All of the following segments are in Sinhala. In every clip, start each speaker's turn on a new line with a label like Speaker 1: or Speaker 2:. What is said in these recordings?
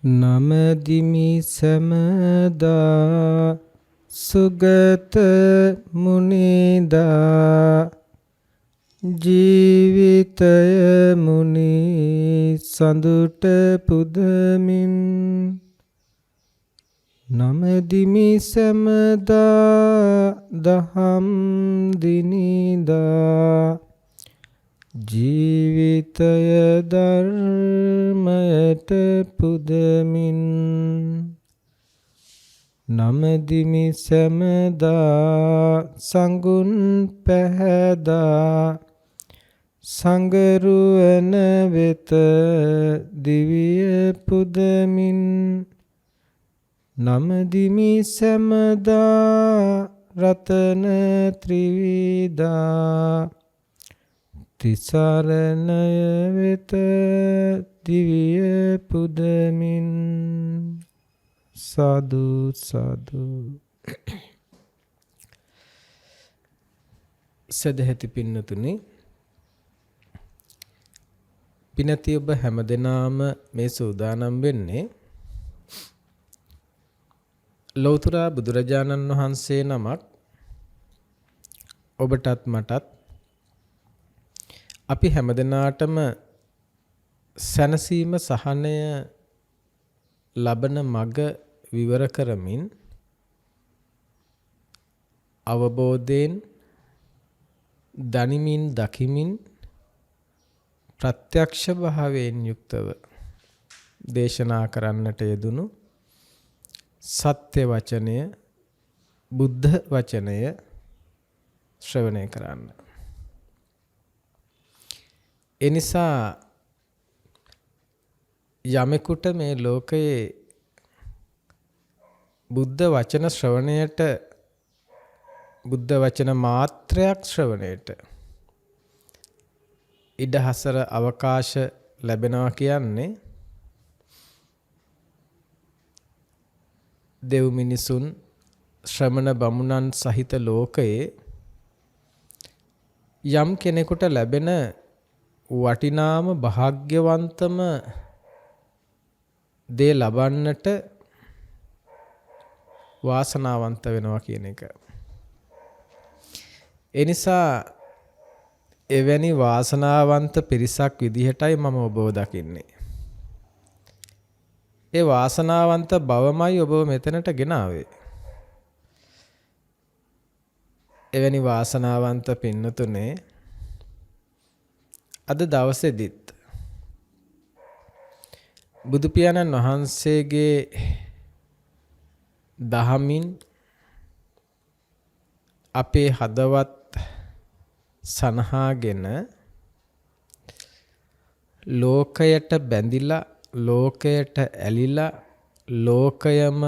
Speaker 1: නමදිමි සමදා සුගත මුනිදා ජීවිතය මුනි සඳුට පුදමින් නමදිමි සමදා දහම් දිනිදා ජීවිතය ධර්මයට පුදමින් නමදිමි සමදා සංගුන් පැහැදා සංගරුවන වෙත දිවිය පුදමින් නමදිමි සමදා රතන ත්‍රිවිධා තිසරණය වෙත දිවිය පුදමින් සාදු සාදු. සදහැති පින්නතුනි, පිනති ඔබ හැමදෙනාම මේ සූදානම් වෙන්නේ ලෞතර බුදුරජාණන් වහන්සේ නමක් ඔබටත් මටත් අපි හැමදෙනාටම සැනසීම සහනය ලබන මඟ විවර කරමින් අවබෝධයෙන් දනිමින් දකිමින් ප්‍රත්‍යක්ෂ භාවයෙන් යුක්තව දේශනා කරන්නට යෙදුණු සත්‍ය වචනය බුද්ධ වචනය ශ්‍රවණය කරන්න. එනිසා යමෙකුට මේ ලෝකයේ බුද්ධ වචන ශ්‍රවණයට බුද්ධ වචන මාත්‍රයක් ශ්‍රවණයට ඉඩහසර අවකාශ ලැබෙනවා කියන්නේ දෙව් මිනිසුන් ශ්‍රමණ බමුණන් සහිත ලෝකයේ යම් කෙනෙකුට ලැබෙන වටිනාම භාග්‍යවන්තම දේ ලබන්නට වාසනාවන්ත වෙනවා කියන එක. ඒ නිසා එවැනි වාසනාවන්ත පිරිසක් විදිහටයි මම ඔබව දකින්නේ. ඒ වාසනාවන්ත බවමයි ඔබව මෙතනට ගෙනාවේ. එවැනි වාසනාවන්ත පින්නතුනේ අද දවසේදීත් බුදු පියාණන් වහන්සේගේ දහමින් අපේ හදවත් සනහාගෙන ලෝකයට බැඳිලා ලෝකයට ඇලිලා ලෝකයම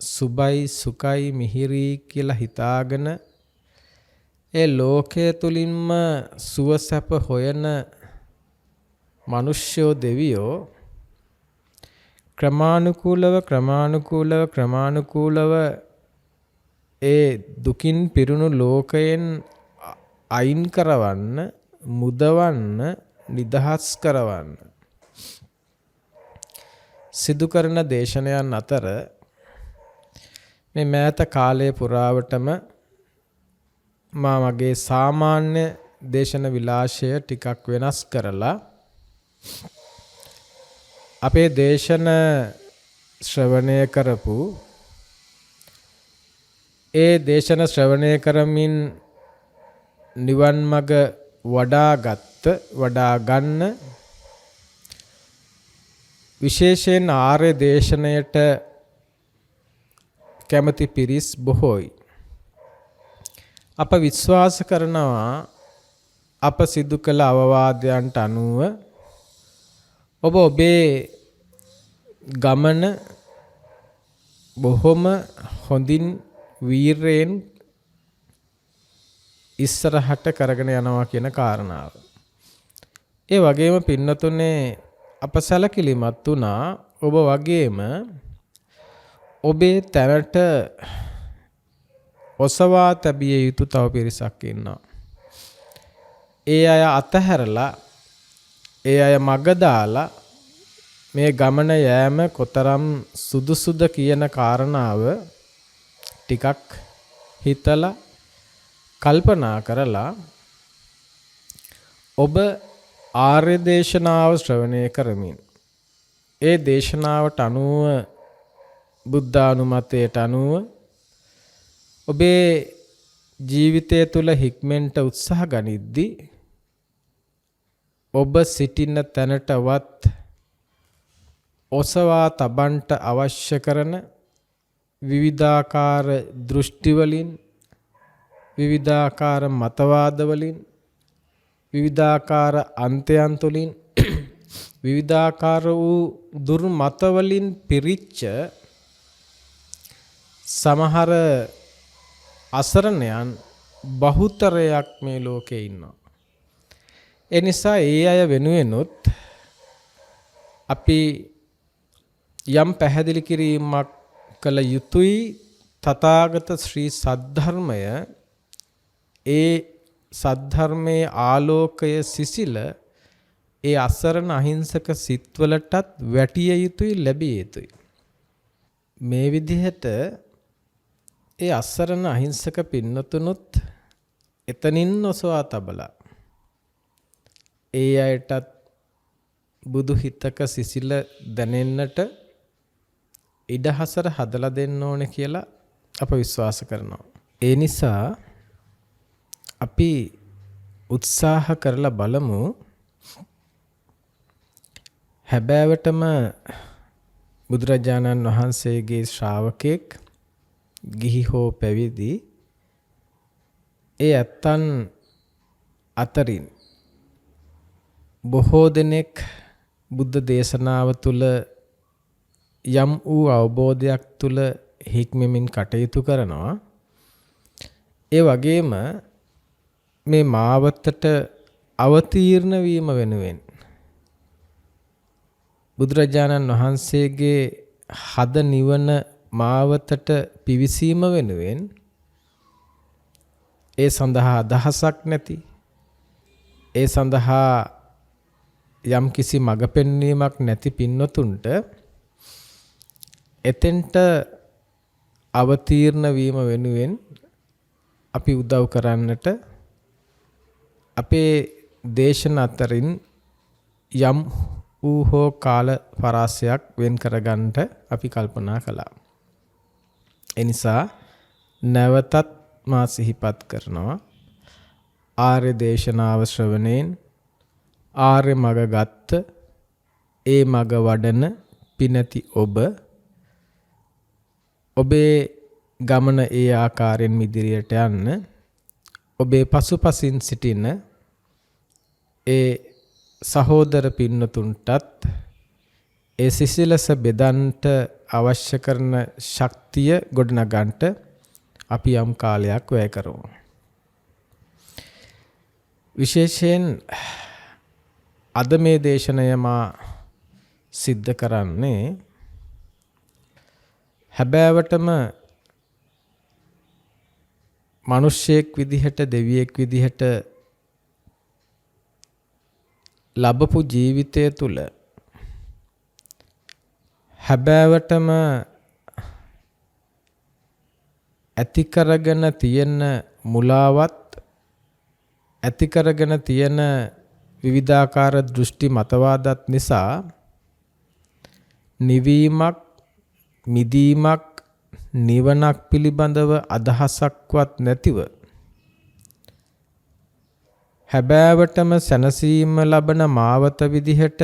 Speaker 1: සුබයි සුඛයි මිහිරි කියලා හිතාගෙන ඒ ලෝකය තුලින්ම සුවසැප හොයන මිනිස්යෝ දෙවියෝ ක්‍රමානුකූලව ඒ දුකින් පිරුණු ලෝකයෙන් අයින් කරවන්න, මුදවන්න, නිදහස් කරවන්න සිදු කරන දේශනයන් අතර මේ මෑත කාලයේ පුරාවටම මා මගේ සාමාන්‍ය දේශන විලාසය ටිකක් වෙනස් කරලා අපේ දේශන ශ්‍රවණය කරපු ඒ දේශන ශ්‍රවණය කරමින් නිවන් මඟ වඩා ගන්න විශේෂයෙන් ආර්ය දේශනයට කැමති පිරිස් බොහෝයි. අප විශ්වාස කරනවා අප සිදු කළ අවවාදයන්ට අනුව ඔබ ඔබේ ගමන බොහොම හොඳින් වීරයෙන් ඉස්සරහට කරගෙන යනවා කියන කාරණාව. ඒ වගේම පින්නතුනේ අප සැලකිලිමත් වුණා ඔබ වගේම ඔබේ තැනට ඔසවා තැබිය යුතු තව පිරිසක් ඉන්නවා. ඒ අය අතහැරලා ඒ අය මග දාලා මේ ගමන යෑම කොතරම් සුදුසුද කියන කාරණාව ටිකක් හිතලා කල්පනා කරලා ඔබ ආර්ය දේශනාව ශ්‍රවණය කරමින් ඒ දේශනාවට අනුව බුද්ධානුමතයට අනුව ඔබේ ජීවිතය තුළ හික්මෙන්ට උත්සාහ ගනිද්දී ඔබ සිටින තැනටවත් ඔසවා තබන්ට අවශ්‍ය කරන විවිධාකාර දෘෂ්ටි වලින් විවිධාකාර මතවාද වලින් විවිධාකාර අන්තයන් තුලින් විවිධාකාර වූ දුර්මත වලින් පිරිච්ච සමහර අසරණයන් බහුතරයක් මේ ලෝකේ ඉන්නවා. ඒ නිසා ඒ අය වෙනුවෙනුත් අපි යම් පැහැදිලි කිරීමක් කළ යුතුයි. තථාගත ශ්‍රී සද්ධර්මය ඒ සද්ධර්මයේ ආලෝකය සිසිල ඒ අසරණ අහිංසක සිත්වලටත් වැටිය යුතුයි, ලැබිය යුතුයි. මේ විදිහට ඒ අසරණ අහිංසක පින්නතුනුත් එතනින් ඔසවා තබලා ඒ අයටත් බුදු හිතක සිසිල දැනෙන්නට ඉඩහසර හදලා දෙන්න ඕනේ කියලා අප විශ්වාස කරනවා. ඒ නිසා අපි උත්සාහ කරලා බලමු හැබෑවටම බුදුරජාණන් වහන්සේගේ ශ්‍රාවකෙක් ගිහි හෝ පැවිදි ඒ ඇත්තන් අතරින් බොහෝ දෙනෙක් බුද්ධ දේශනාව තුළ යම් වූ අවබෝධයක් තුළ හික්මමින් කටයුතු කරනවා. ඒ වගේම මේ මාවතට අවතීර්ණ වීම වෙනුවෙන් බුදුරජාණන් වහන්සේගේ හද නිවන මාවතට පිවිසීම වෙනුවෙන් ඒ සඳහා අදහසක් නැති, ඒ සඳහා යම් කිසි මඟ පෙන්වීමක් නැති පින්වතුන්ට එතෙන්ට අවතීර්ණ වීම වෙනුවෙන් අපි උදව් කරන්නට අපේ දේශන අතරින් යම් වූ හෝ කාල පරාසයක් වෙන් කරගන්නට අපි කල්පනා කළා. එනිසා නැවතත් මා සිහිපත් කරනවා ආර්ය දේශනාව ශ්‍රවණයෙන් ආර්ය මග ගත්ත ඒ මග වඩන පිනති ඔබේ ගමන ඒ ආකාරයෙන් ඉදිරියට යන්න ඔබේ පසුපසින් සිටින ඒ සහෝදර පින්නතුන්ටත් ඒ සිසිලස බෙදන්ට අවශ්‍ය කරන ශක්තිය ගොඩනගන්නට අපි යම් කාලයක් වැය කරමු. විශේෂයෙන් අද මේ දේශනය මා සිද්ධ කරන්නේ හැබෑවටම මිනිසෙක් විදිහට දෙවියෙක් විදිහට ලැබපු ජීවිතය තුළ හැබෑවටම ඇති කරගෙන තියෙන මුලාවත් ඇති කරගෙන තියෙන විවිධාකාර දෘෂ්ටි මතවාදත් නිසා නිවීමක් මිදීමක් නිවනක් පිළිබඳව අදහසක්වත් නැතිව හැබෑවටම සැනසීම ලබන මාවත විදිහට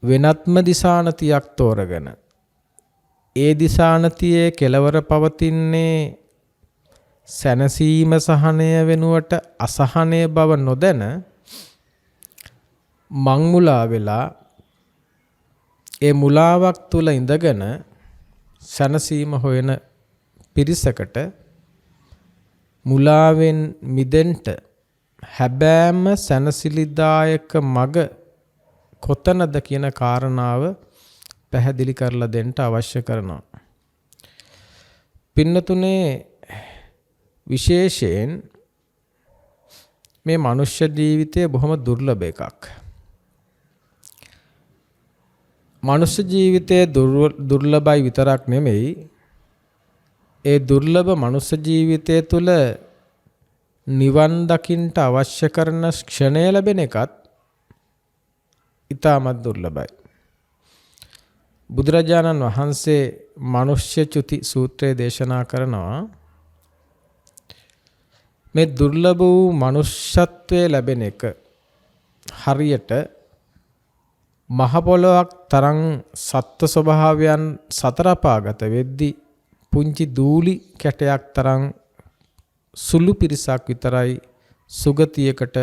Speaker 1: වෙනත්ම දිසානතියක් තෝරගෙන ඒ දිසානතියේ කෙලවර පවතින්නේ සැනසීම සහනය වෙනුවට අසහනය බව නොදැන මංමුලා වෙලා ඒ මුලාවක් තුල ඉඳගෙන සැනසීම හොයන පිරිසකට මුලාවෙන් මිදෙන්න හැබෑම සැනසිලිදායක මග කොතනද කියන කාරණාව පැහැදිලි කරලා දෙන්න අවශ්‍ය කරනවා. පින්නතුනේ විශේෂයෙන් මේ මනුෂ්‍ය ජීවිතය බොහොම දුර්ලභ එකක්. මනුෂ්‍ය ජීවිතයේ දුර්ලභයි විතරක් නෙමෙයි, ඒ දුර්ලභ මනුෂ්‍ය ජීවිතය තුළ නිවන් දකින්නට අවශ්‍ය කරන ක්ෂණය ලැබෙන එකත් ඉතාමත් දුර්ලභයි. බුදුරජාණන් වහන්සේ මනුෂ්‍ය චුති සූත්‍රයේ දේශනා කරනවා මේ දුර්ලභ වූ මනුෂ්‍යත්වයේ ලැබෙන එක හරියට මහ පොළොවක් තරම් සත්ත්ව ස්වභාවයන් සතර අපාගත වෙද්දී පුංචි දූලි කැටයක් තරම් සුළු පිරිසක් විතරයි සුගතියකට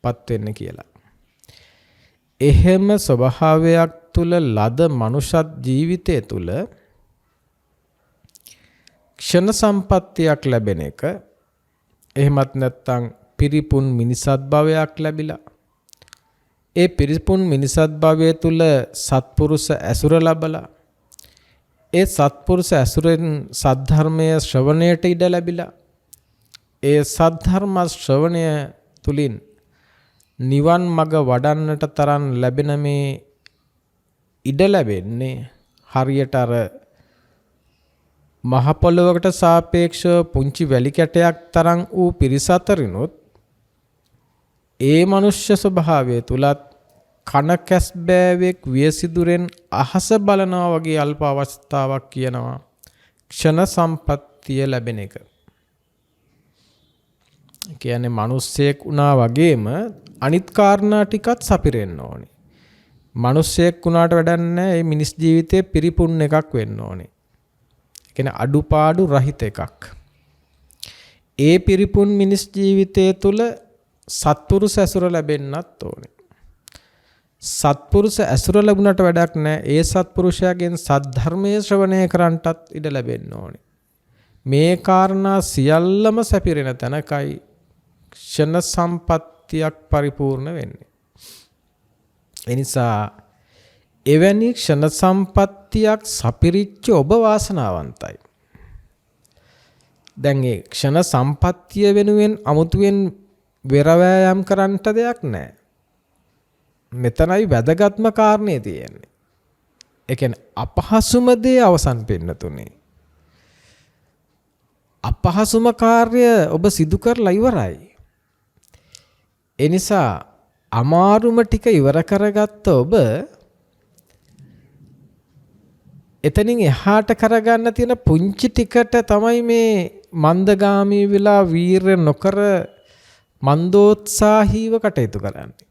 Speaker 1: පත් වෙන්නේ කියලා. එහෙම ස්වභාවයක් තුල ලද මනුෂ්‍ය ජීවිතය තුල ක්ෂණ සම්පත්තියක් ලැබෙන එක, එහෙමත් නැත්නම් පිරිපුන් මිනිසත් භවයක් ලැබිලා ඒ පිරිපුන් මිනිසත් භවයේ තුල සත්පුරුෂ ඇසුර ලැබලා ඒ සත්පුරුෂ ඇසුරෙන් සද්ධර්මයේ ශ්‍රවණයට ඉඩ ලැබිලා ඒ සද්ධර්ම ශ්‍රවණය තුලින් නිවන් මඟ වඩන්නට තරම් ලැබෙන මේ ඉඩ ලැබෙන්නේ හරියට අර මහ පොළොවකට සාපේක්ෂව පුංචි වැලි කැටයක් තරම් වූ පිරිස අතරිනුත් ඒ මනුෂ්‍ය ස්වභාවය තුලත් කන කැස් බෑවෙක් වියසිදුරෙන් අහස බලනවා වගේ අල්ප අවස්ථාවක් කියනවා ක්ෂණ සම්පත්තිය ලැබෙන එක. කියන්නේ මිනිස්සෙක් වුණා වගේම අනිත් කාරණා ටිකත් සපිරෙන්න ඕනේ. මිනිස්සෙක් වුණාට වැඩක් නැහැ, මේ මිනිස් ජීවිතේ පිරිපුන් එකක් වෙන්න ඕනේ. ඒ කියන්නේ අඩුපාඩු රහිත එකක්. ඒ පිරිපුන් මිනිස් ජීවිතය තුළ සත්පුරුෂ ඇසුර ලැබෙන්නත් ඕනේ. සත්පුරුෂ ඇසුර ලැබුණට වැඩක් නැහැ, ඒ සත්පුරුෂයාගෙන් සද්ධර්මයේ ශ්‍රවණය කරන්නටත් ඉඩ ලැබෙන්න ඕනේ. මේ කාරණා සියල්ලම සැපිරෙන තැනකයි ක්ෂණ සම්පත්තියක් පරිපූර්ණ වෙන්නේ. එනිසා එවැනි ක්ෂණ සම්පත්තියක් සපිරිච්ච ඔබ වාසනාවන්තයි. දැන් ඒ ක්ෂණ සම්පත්තිය වෙනුවෙන් අමුතුවෙන් වෙරවෑයම් කරන්නට දෙයක් නැහැ. මෙතනයි වැදගත්ම කාරණේ තියෙන්නේ. ඒ කියන්නේ අපහසුම දේ අවසන් වෙන්නතුනේ. අපහසුම කාර්ය ඔබ සිදු කරලා ඉවරයි. ඒ නිසා අමාරුම ටික ඉවර කරගත්ත ඔබ එතනින් එහාට කරගන්න තියෙන පුංචි ටිකට තමයි මේ මන්දගාමී වෙලා වීර නොකර මන්දෝත්සාහීව කටයුතු කරන්නේ.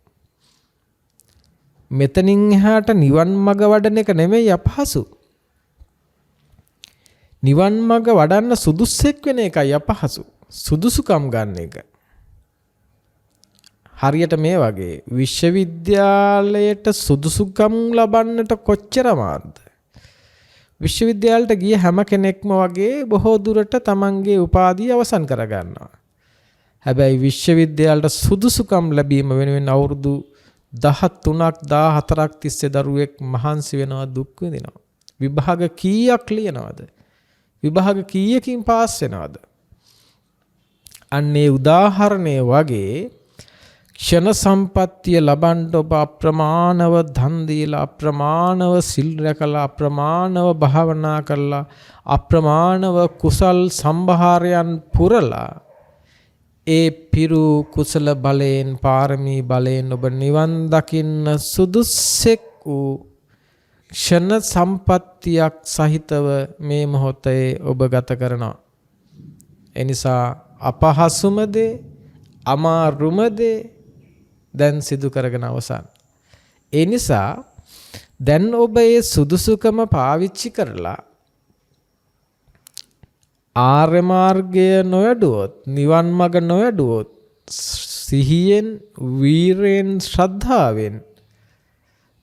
Speaker 1: මෙතනින් එහාට නිවන් මඟ වඩන එක නෙමෙයි අපහසු. නිවන් මඟ වඩන්න සුදුස්සෙක් වෙන එකයි අපහසු. සුදුසුකම් ගන්න එක. හරියට මේ වගේ විශ්වවිද්‍යාලයට සුදුසුකම් ලබන්නට කොච්චර අමාරුද? විශ්වවිද්‍යාලයට ගිය හැම කෙනෙක්ම වගේ බොහෝ දුරට තමන්ගේ උපාධිය අවසන් කරගන්නවා. හැබැයි විශ්වවිද්‍යාලයට සුදුසුකම් ලැබීම වෙනුවෙන් අවුරුදු 13ක් 14ක් තිස්සේ දරුවෙක් මහන්සි වෙනවා, දුක් විඳිනවා. විභාග කීයක් ලියනවද? විභාග කීයකින් පාස් වෙනවද? අන්නේ උදාහරණය වගේ ක්ෂණ සම්පත්තිය ලබන්න ඔබ අප්‍රමාණව ධන් දීලා, අප්‍රමාණව සිල් රැකලා, අප්‍රමාණව භාවනා කරලා, අප්‍රමාණව කුසල් සම්භාරයන් පුරලා ඒ පිරු කුසල බලයෙන්, පාරමී බලයෙන් ඔබ නිවන් දකින්න සුදුස්සෙක් වූ ක්ෂණ සම්පත්තියක් සහිතව මේ මොහොතේ ඔබ ගත කරනවා. එනිසා අපහසුම දේ, අමාරුම දේ දැන් සිදු කරගෙන අවසන්. ඒ නිසා දැන් ඔබ ඒ සුදුසුකම පාවිච්චි කරලා ආර්ය මාර්ගය නොවැඩුවොත්, නිවන් මඟ නොවැඩුවොත්, සිහියෙන්, වීරයෙන්, ශ්‍රද්ධාවෙන්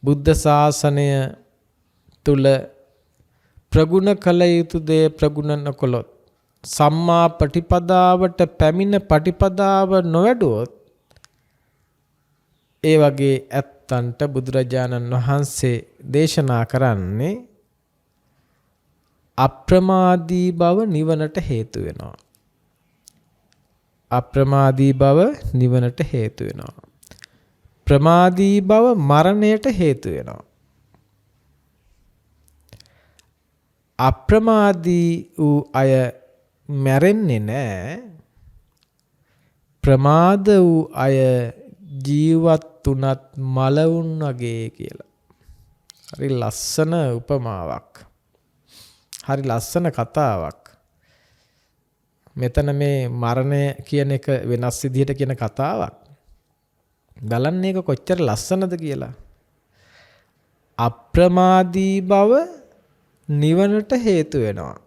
Speaker 1: බුද්ධ ශාසනය තුල ප්‍රගුණ කළ යුතු දේ ප්‍රගුණ නොකළොත්, සම්මා පටිපදාවට පැමිණ පටිපදාව නොවැඩුවොත්, ඒ වගේ ඇත්තන්ට බුදුරජාණන් වහන්සේ දේශනා කරන්නේ අප්‍රමාදී බව නිවනට හේතු වෙනවා. අප්‍රමාදී බව නිවනට හේතු වෙනවා. ප්‍රමාදී බව මරණයට හේතු වෙනවා. අප්‍රමාදී වූ අය මැරෙන්නේ නැහැ. ප්‍රමාද වූ අය ජීවත් උනත් මලවුන් වගේ කියලා. හරි ලස්සන උපමාවක්. හරි ලස්සන කතාවක්. මෙතන මේ මරණය කියන එක වෙනස් විදිහට කියන කතාවක්. බලන්න ඒක කොච්චර ලස්සනද කියලා. අප්‍රමාදී බව නිවනට හේතු වෙනවා.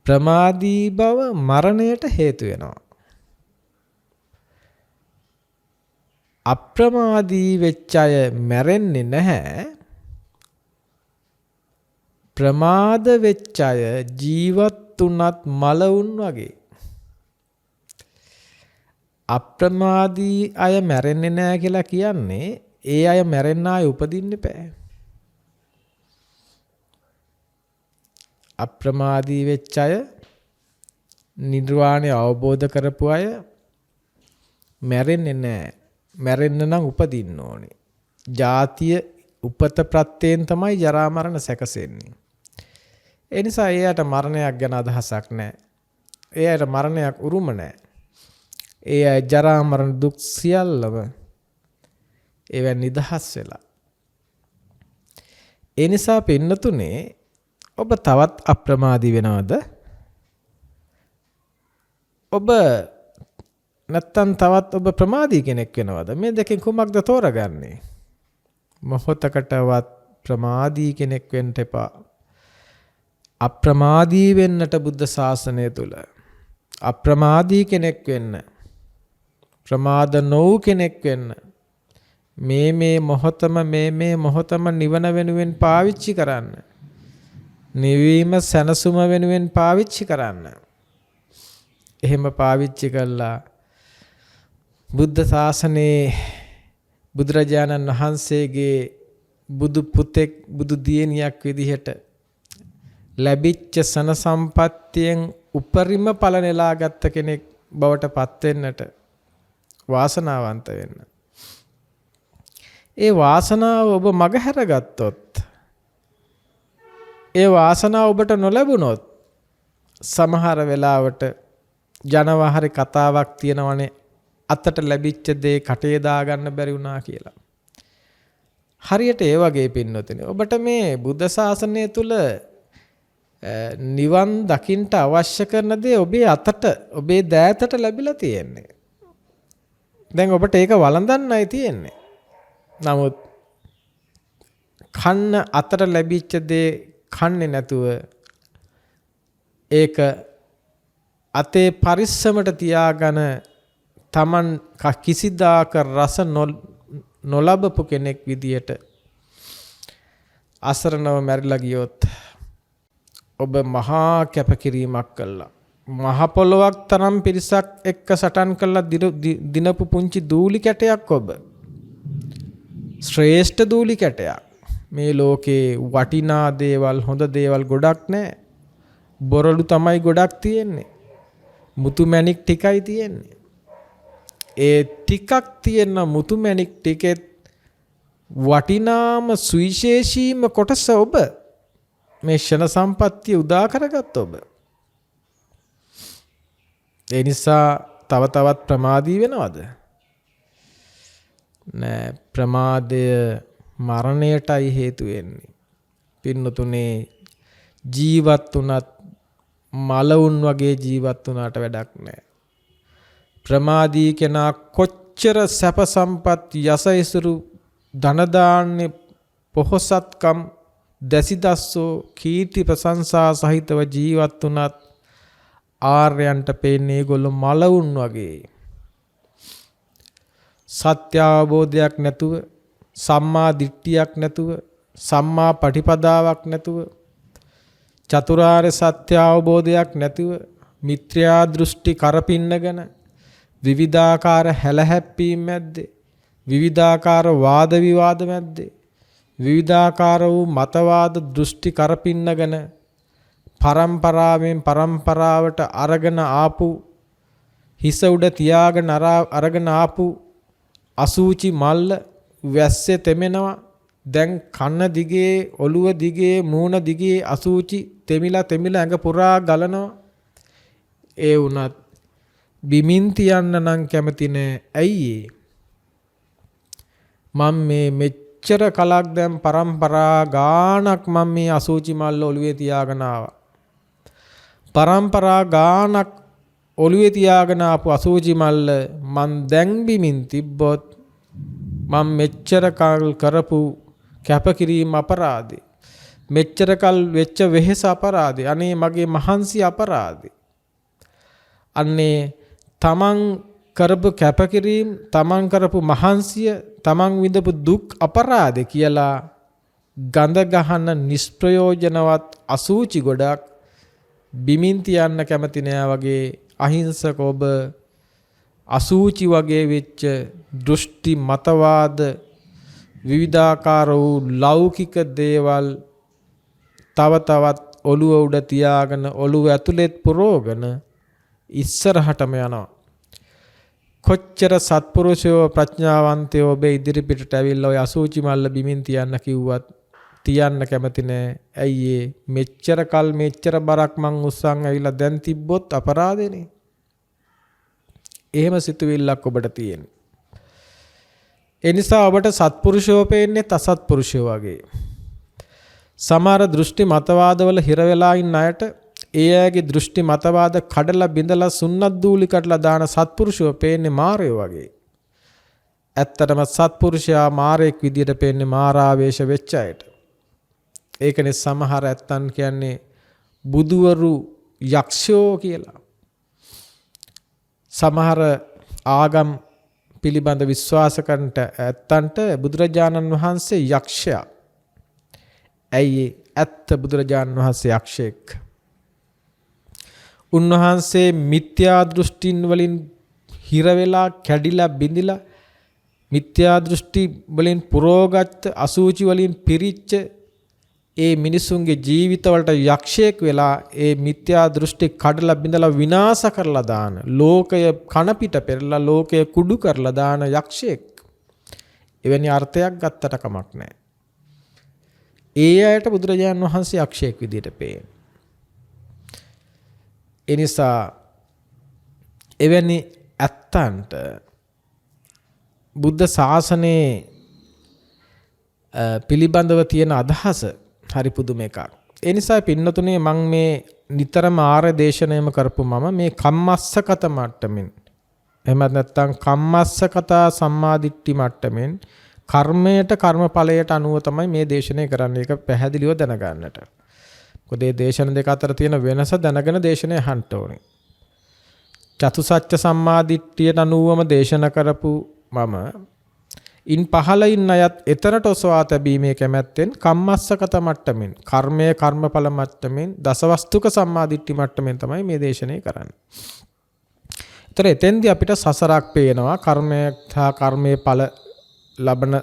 Speaker 1: ප්‍රමාදී බව මරණයට හේතු වෙනවා. අප්‍රමාදී වෙච්ච අය මැරෙන්නේ නැහැ. ප්‍රමාද වෙච්ච අය ජීවත් උනත් මලවුන් වගේ. අප්‍රමාදී අය මැරෙන්නේ නැහැ කියලා කියන්නේ ඒ අය මැරෙන්න ආයේ උපදින්න බෑ. අප්‍රමාදී වෙච්ච අය නිර්වාණය අවබෝධ කරපු අය මැරෙන්නේ නැහැ. මැරෙන්න නම් උපදින්න ඕනේ. ජාතිය උපත ප්‍රත්‍යයෙන් තමයි ජරා මරණ සැකසෙන්නේ. ඒ නිසා එයාට මරණයක් ගැන අදහසක් නැහැ. එයාට මරණයක් උරුම නැහැ. ඒ ජරා මරණ දුක් සියල්ලම ඒවෙන් නිදහස් වෙලා. ඒ නිසා පින්නතුනේ ඔබ තවත් අප්‍රමාදී වෙනවද? ඔබ නැත්තම් තවත් ඔබ ප්‍රමාදී කෙනෙක් වෙනවද? මේ දෙකෙන් කුමක්ද තෝරගන්නේ? මොහොතකටවත් ප්‍රමාදී කෙනෙක් වෙන්න එපා. අප්‍රමාදී වෙන්නට බුද්ධ ශාසනය තුල අප්‍රමාදී කෙනෙක් වෙන්න, ප්‍රමාද නොවු කෙනෙක් වෙන්න මේ මොහොතම නිවන වෙනුවෙන් පාවිච්චි කරන්න. නිවීම සැනසුම වෙනුවෙන් පාවිච්චි කරන්න. එහෙම පාවිච්චි කළා බුද්ධ ශාසනයේ බුදුරජාණන් වහන්සේගේ බුදු පුතෙක් බුදු දියණියක් විදිහට ලැබිච්ච සන සම්පත්තියෙන් උපරිම ඵල නෙලා ගත්ත කෙනෙක් බවට පත් වෙන්නට වාසනාවන්ත වෙන්න. ඒ වාසනාව ඔබ මගහැර ගත්තොත්, ඒ වාසනාව ඔබට නොලැබුණොත් සමහර වෙලාවට ජනවාහරි කතාවක් තියෙනවනේ අතට ලැබිච්ච දේ කටේ දාගන්න බැරි වුණා කියලා. හරියට ඒ වගේ පින්නොතනේ ඔබට මේ බුද්ධ ශාසනය තුල නිවන් දකින්න අවශ්‍ය කරන දේ ඔබේ අතට ඔබේ දෑතට ලැබිලා තියෙන්නේ. දැන් ඔබට ඒක වළඳන්නයි තියෙන්නේ. නමුත් කන්න අතට ලැබිච්ච දේ කන්නේ නැතුව ඒක අතේ පරිස්සමට තියාගෙන Taman කිසිදාක රස නොලබපු කෙනෙක් විදියට අසරණව මැරිලා ගියොත් ඔබ මහා කැපකිරීමක් කළා. මහ පොළොවක් තරම් පිරිසක් එක්ක සටන් කළා දිනපු පුංචි දූලි කැටයක් ඔබ. ශ්‍රේෂ්ඨ දූලි කැටයක්. මේ ලෝකේ වටිනා දේවල් හොඳ දේවල් ගොඩක් නැහැ. බොරළු තමයි ගොඩක් තියෙන්නේ. මුතු මැණික් ටිකයි තියෙන්නේ. ඒ ටිකක් තියෙන මුතු මැණික් ටිකෙත් වටිනාම සුවිශේෂීම කොටස ඔබ මේ ෂණ සම්පත්තිය උදා කරගත්ත ඔබ. ඒ නිසා තව තවත් ප්‍රමාදී වෙනවද? නෑ, ප්‍රමාදය මරණයටයි හේතු වෙන්නේ. පින්නතුනේ ජීවත් උනත් මලවුන් වගේ ජීවත් වුණාට වැඩක් නෑ. ප්‍රමාදී කෙනා කොච්චර සැප සම්පත් යසයිසුරු ධන දාන්නේ පොහොසත්කම් දැසිදස්සෝ කීර්ති ප්‍රශංසා සහිතව ජීවත් වුණත් ආර්යයන්ට පේන්නේ ඒගොල්ලෝ මලවුන් වගේ. සත්‍ය අවබෝධයක් නැතුව, සම්මා දිට්ඨියක් නැතුව, සම්මා පටිපදාවක් නැතුව, චතුරාර්ය සත්‍ය අවබෝධයක් නැතුව, මිත්‍යා දෘෂ්ටි කරපින්නගෙන විවිධාකාර හැලහැප්පීම් මැද්දේ, විවිධාකාර වාද විවාද මැද්දේ, විවිධාකාර වූ මතවාද දෘෂ්ටි කරපින්නගෙන පරම්පරාවෙන් පරම්පරාවට අරගෙන ආපු හිස උඩ තියාගෙන අරගෙන ආපු අසූචි මල්ල වැස්සේ තෙමෙනවා, දැන් කන්න දිගේ ඔළුව දිගේ මූණ දිගේ අසූචි තෙමිලා ඇඟ පුරා ගලනවා. ඒ වුණත් බිමින් තියන්න නම් කැමති නෑ. ඇයි මම මේ මෙච්චර කලක් දැන් පරම්පරා ගානක් මම මේ අසූචි මල්ල ඔළුවේ තියාගෙන ආවා. පරම්පරා ගානක් ඔළුවේ තියාගෙන ආපු අසූචි මල්ල මං දැන් බිමින් තිබ්බොත් මම මෙච්චර කල් කරපු කැපකිරීම අපරාධේ. මෙච්චර කල් වෙච්ච වෙහෙස අපරාධේ. අනේ මගේ මහන්සි අපරාධේ. අන්නේ තමන් කරපු කැපකිරීම, තමන් කරපු මහන්සිය, තමන් විඳපු දුක් අපරාධේ කියලා ගඳ ගහන නිෂ්ප්‍රයෝජනවත් අසූචි ගොඩක් බිමින් තියන්න කැමති නෑ වගේ අහිංසක ඔබ අසූචි වගේ වෙච්ච දෘෂ්ටි මතවාද විවිධාකාර වූ ලෞකික දේවල් තව තවත් ඔළුව උඩ තියාගෙන ඔළුව ඇතුළෙත් පුරෝගෙන ඉස්සරහටම යනවා. කොච්චර සත්පුරුෂයෝ ප්‍රඥාවන්තයෝ ඔබ ඉදිරිපිටට ඇවිල්ලා ඔය අසූචි මල්ල බිමින් තියන්න කිව්වත් තියන්න කැමති නෑ. ඇයි මෙච්චර කල් මෙච්චර බරක් මං උස්සන් ඇවිල්ලා දැන් තිබ්බොත් අපරාධෙනේ. එහෙම සිතුවිල්ලක් ඔබට තියෙන්නේ. ඒ නිසා ඔබට සත්පුරුෂයෝ පේන්නේ අසත්පුරුෂයෝ වගේ. සමහර දෘෂ්ටි මතවාදවල හිර වෙලා ඉන්න අයට ඒ අයගේ දෘෂ්ටි මතවාද කඩලා බිඳලා සුන්නත් දූලි කඩලා දාන සත්පුරුෂයෝ පේන්නේ මාරයෝ වගේ. ඇත්තටම සත්පුරුෂයා මාරයෙක් විදියට පේන්නේ මාරාවේශ වෙච්ච අයට. ඒකනේ සමහර ඇත්තන් කියන්නේ බුදුවරු යක්ෂයෝ කියලා. සමහර ආගම් පිළිබඳ විශ්වාස කරන්නට ඇත්තන්ට බුදුරජාණන් වහන්සේ යක්ෂයා. ඇයි ඇත්ත බුදුරජාණන් වහන්සේ යක්ෂයෙක්? උන්වහන්සේ මිත්‍යා දෘෂ්ටින් වලින් හිර වෙලා කැඩිලා බිඳිලා මිත්‍යා දෘෂ්ටි වලින් පුරෝගත් අසූචි වලින් පිරිච්ච ඒ මිනිසුන්ගේ ජීවිතවලට යක්ෂයෙක් වෙලා ඒ මිත්‍යා දෘෂ්ටි කඩලා බිඳලා විනාශ කරලා දාන ලෝකය කන පිට පෙරලා ලෝකය කුඩු කරලා දාන යක්ෂයෙක්. එවැනි අර්ථයක් ගත්තට කමක් නැහැ. ඒ අයට බුදුරජාණන් වහන්සේ යක්ෂයෙක් විදියට පේන. ඒ නිසා එවැනි ඇත්තන්ට බුද්ධ ශාසනයේ පිළිබඳව තියෙන අදහස හරි පුදුම එකක්. ඒ නිසා පින්නතුනේ මම මේ නිතරම ආර්ය දේශනාවම කරපු මම මේ කම්මස්සකත මට්ටමින් එහෙමත් නැත්නම් කම්මස්සකතා සම්මාදිට්ඨි මට්ටමින් කර්මයට කර්මඵලයට අනුව තමයි මේ දේශනාව කරන්නේ. ඒක පැහැදිලිව දැනගන්නට. මොකද මේ දේශන දෙක අතර තියෙන වෙනස දැනගෙන දේශනාව අහන්න ඕනේ. චතුසත්‍ය සම්මාදිට්ඨියට අනුවම දේශනා කරපු මම ඉන් පහළ ඉන්න අයත් එතරට ඔසවා තැබීමේ කැමැත්තෙන් කම්මස්සකත මට්ටමින් කර්මය කර්මඵල මට්ටමින් දසවස්තුක සම්මාදිට්ඨි මට්ටමින් තමයි මේ දේශනාව කරන්නේ. ඒතර එතෙන්දී අපිට සසරක් පේනවා කර්මය සහ කර්මයේ ඵල ලබන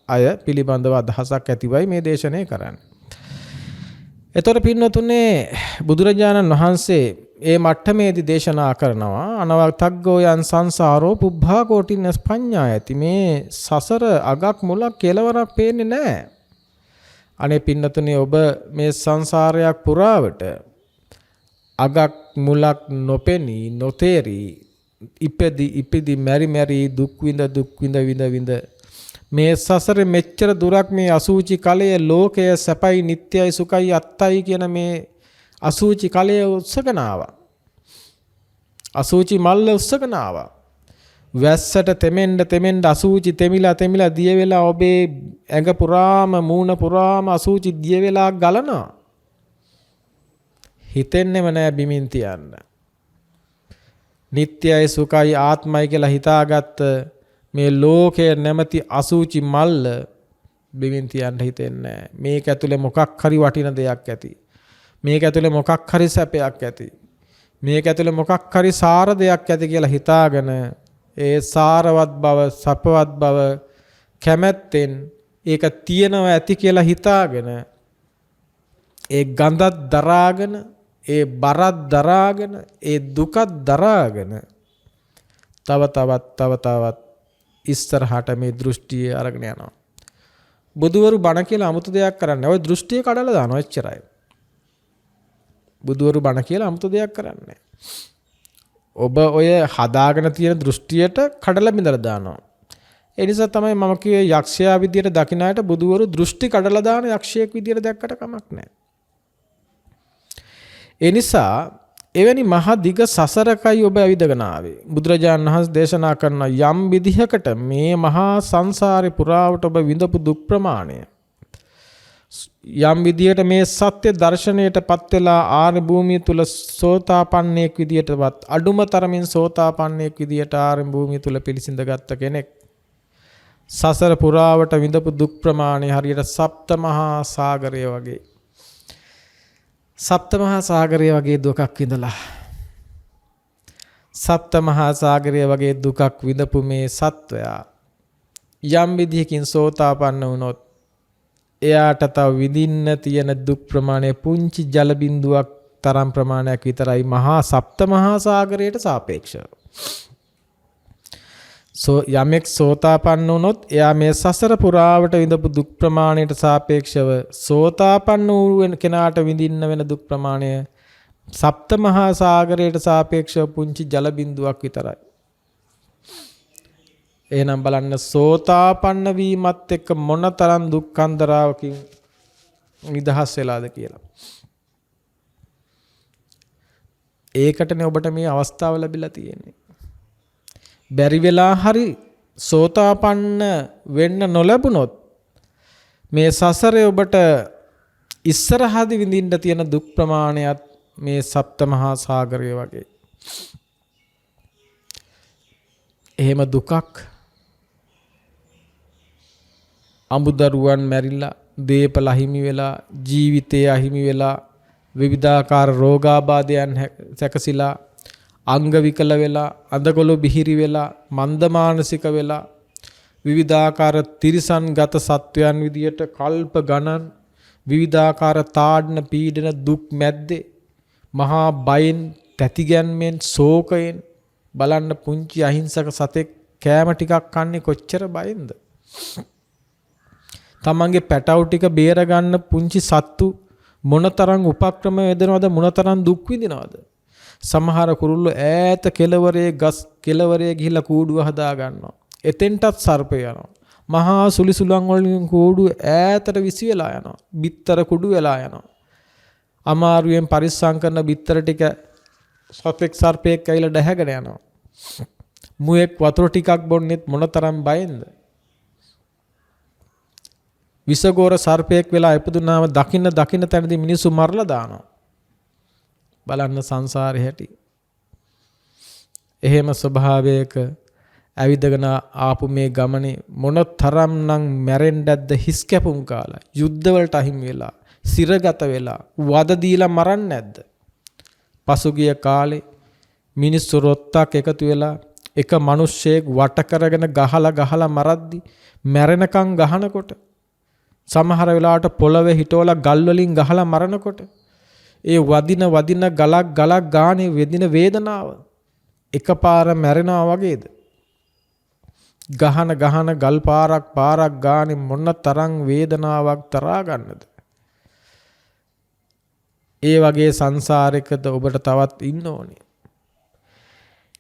Speaker 1: අය පිළිබඳව අදහසක් ඇතිවයි මේ දේශනාව කරන්නේ. එතකොට පින්නතුනේ බුදුරජාණන් වහන්සේ ඒ මට්ටමේදී දේශනා කරනවා අනවතග්ගෝ යන් සංසාරෝ පුබ්බා කෝටිනස් පඤ්ඤායති. මේ සසර අගක් මුලක් කෙලවරක් පේන්නේ නැහැ. අනේ පින්නතුනේ ඔබ මේ සංසාරයක් පුරාවට අගක් මුලක් නොපෙනී නොතේරි ඉපදි මැරි දුක් විඳ මේ සසරේ මෙච්චර දුරක් මේ අසූචි කලය ලෝකය සැපයි නිට්ටයයි සුඛයි අත්තයි කියන මේ අසූචි කලය උස්සගෙන ආවා. අසූචි මල්ල උස්සගෙන ආවා. වැස්සට තෙමෙන්න අසූචි තෙමිලා දිය වෙලා ඔබේ ඇඟ පුරාම මූණ පුරාම අසූචි දිය වෙලා ගලනවා. හිතෙන්නේම නෑ බිමින් තියන්න. නිට්ටයයි සුඛයි ආත්මයි කියලා හිතාගත්ත මේ ලෝකයේ නැමැති අසූචි මල්ල බිමින් තියන්න හිතෙන්නේ නැහැ. මේක ඇතුලේ මොකක් හරි වටින දෙයක් ඇති. මේක ඇතුලේ මොකක් හරි සැපයක් ඇති. මේක ඇතුලේ මොකක් හරි සාර දෙයක් ඇති කියලා හිතාගෙන ඒ සාරවත් බව, සපවත් බව කැමැත්තෙන් ඒක තියෙනවා ඇති කියලා හිතාගෙන ඒ ගඳත් දරාගෙන, ඒ බරත් දරාගෙන, ඒ දුකත් දරාගෙන තව තවත් ඉස්සරහට මේ දෘෂ්ටිය අරගෙන යනවා. බුදුවරු බණ කියලා 아무තු දෙයක් කරන්නේ. ඔය දෘෂ්ටිය කඩලා දානවා එච්චරයි. බුදුවරු බණ කියලා 아무තු දෙයක් කරන්නේ. ඔබ ඔය හදාගෙන තියෙන දෘෂ්ටියට කඩලා බිඳලා දානවා. ඒ නිසා තමයි මම කියේ යක්ෂයා විදියට දකින්න අයට බුදුවරු දෘෂ්ටි කඩලා දාන යක්ෂයෙක් විදියට දැක්කට කමක් නැහැ. ඒ නිසා එවැනි මහ දිග සසරකයි ඔබ ඇවිදගෙන ආවේ. බුදුරජාණන් වහන්සේ දේශනා කරන යම් විදිහකට මේ මහා සංසාරේ පුරාවට ඔබ විඳපු දුක් ප්‍රමාණය යම් විදිහට මේ සත්‍ය දර්ශනයටපත් වෙලා ආර්ය භූමිය තුල සෝතාපන්නයෙක් විදිහටවත් අඩුම තරමින් සෝතාපන්නයෙක් විදිහට ආර්ය භූමිය තුල පිළිසිඳගත් කෙනෙක් සසර පුරාවට විඳපු දුක් ප්‍රමාණය හරියට සප්ත මහා සාගරය වගේ සප්ත මහා සාගරය වගේ දුකක් විඳලා සප්ත මහා සාගරය වගේ දුකක් විඳපු මේ සත්වයා යම් විදිහකින් සෝතාපන්න වුණොත් එයාට තව විඳින්න තියෙන දුක් ප්‍රමාණය පුංචි ජල බිඳුවක් තරම් ප්‍රමාණයක් විතරයි මහා සප්ත මහා සාගරයට සාපේක්ෂව. යමෙක් සෝතාපන්න වුණොත් එයා මේ සසර පුරාවට විඳපු දුක් ප්‍රමාණයට සාපේක්ෂව සෝතාපන්න වූ කෙනාට විඳින්න වෙන දුක් ප්‍රමාණය සප්ත මහා සාගරයට සාපේක්ෂව පුංචි ජල බිඳුවක් විතරයි. එහෙනම් බලන්න සෝතාපන්න වීමත් එක්ක මොනතරම් දුක්ඛන්දරාවකින් නිදහස් වෙලාද කියලා. ඒකටනේ ඔබට මේ අවස්ථාව ලැබිලා තියෙන්නේ. බැරි වෙලා හරි සෝතාපන්න වෙන්න නොලැබුණොත් මේ සසරේ ඔබට ඉස්සරහදී විඳින්න තියෙන දුක් ප්‍රමාණයත් මේ සප්ත මහා සාගරය වගේ. එහෙම දුකක් අමුදරුවන් මැරිලා දේපල අහිමි වෙලා ජීවිතය අහිමි වෙලා විවිධාකාර රෝගාබාධයන් සැකසීලා අංග විකල වෙලා අඳගොළු බිහිරි වෙලා මන්දමානසික වෙලා විවිධාකාර තිරිසන්ගත සත්වයන් විදියට කල්ප ගණන් විවිධාකාර තාඩන පීඩන දුක් මැද්දේ මහා බයෙන් තැතිගැන්මෙන් ශෝකයෙන් බලන්න පුංචි අහිංසක සතෙක් කෑම ටිකක් කන්නේ කොච්චර බයෙන්ද? තමන්ගේ පැටවු ටික බේර ගන්න පුංචි සත්තු මොනතරම් උපක්‍රම යෙදනවද මොනතරම් දුක් විඳිනවද? සමහර කුරුල්ලෝ ඈත කෙළවරේ ගස් කෙළවරේ ගිහිලා කූඩුව හදා ගන්නවා. එතෙන්ටත් සර්පය යනවා. මහා සුලිසුලන් වලින් කූඩුව ඈතට විසි වෙලා යනවා. බිත්තර කුඩු වෙලා යනවා. අමාරුවෙන් පරිස්සම් කරන බිත්තර ටික සතෙක් සර්පයෙක් ඇවිල්ලා දැහැගෙන යනවා. මුවෙක් වතුර ටිකක් බොන්නෙත් මොනතරම් බයෙන්ද? විසගෝර සර්පයෙක් වෙලා ඉපදුනාම දකින්න තැනදී මිනිස්සු මරලා දානවා. බලන්න සංසාරේ හැටි. එහෙම ස්වභාවයක ඇවිදගෙන ආපු මේ ගමනේ මොන තරම්නම් මැරෙන්නද හිස් කැපුම් කාලා යුද්ධවලට අහිමි වෙලා සිරගත වෙලා වද දීලා මරන්නේ නැද්ද? පසුගිය කාලේ මිනිස්සු රොත්තක් එකතු වෙලා එක මිනිස්සෙක් වට කරගෙන ගහලා මරද්දි මැරෙනකන් ගහනකොට සමහර වෙලාවට පොළවේ හිටවලා ගල් වලින් ගහලා මරනකොට ඒ වදින ගලක් ගානේ වෙදින වේදනාව එකපාර මැරෙනවා වගේද? ගහන ගල් පාරක් ගානේ මොන තරම් වේදනාවක් තරහා ගන්නද? ඒ වගේ සංසාරිකද ඔබට තවත් ඉන්න ඕනේ.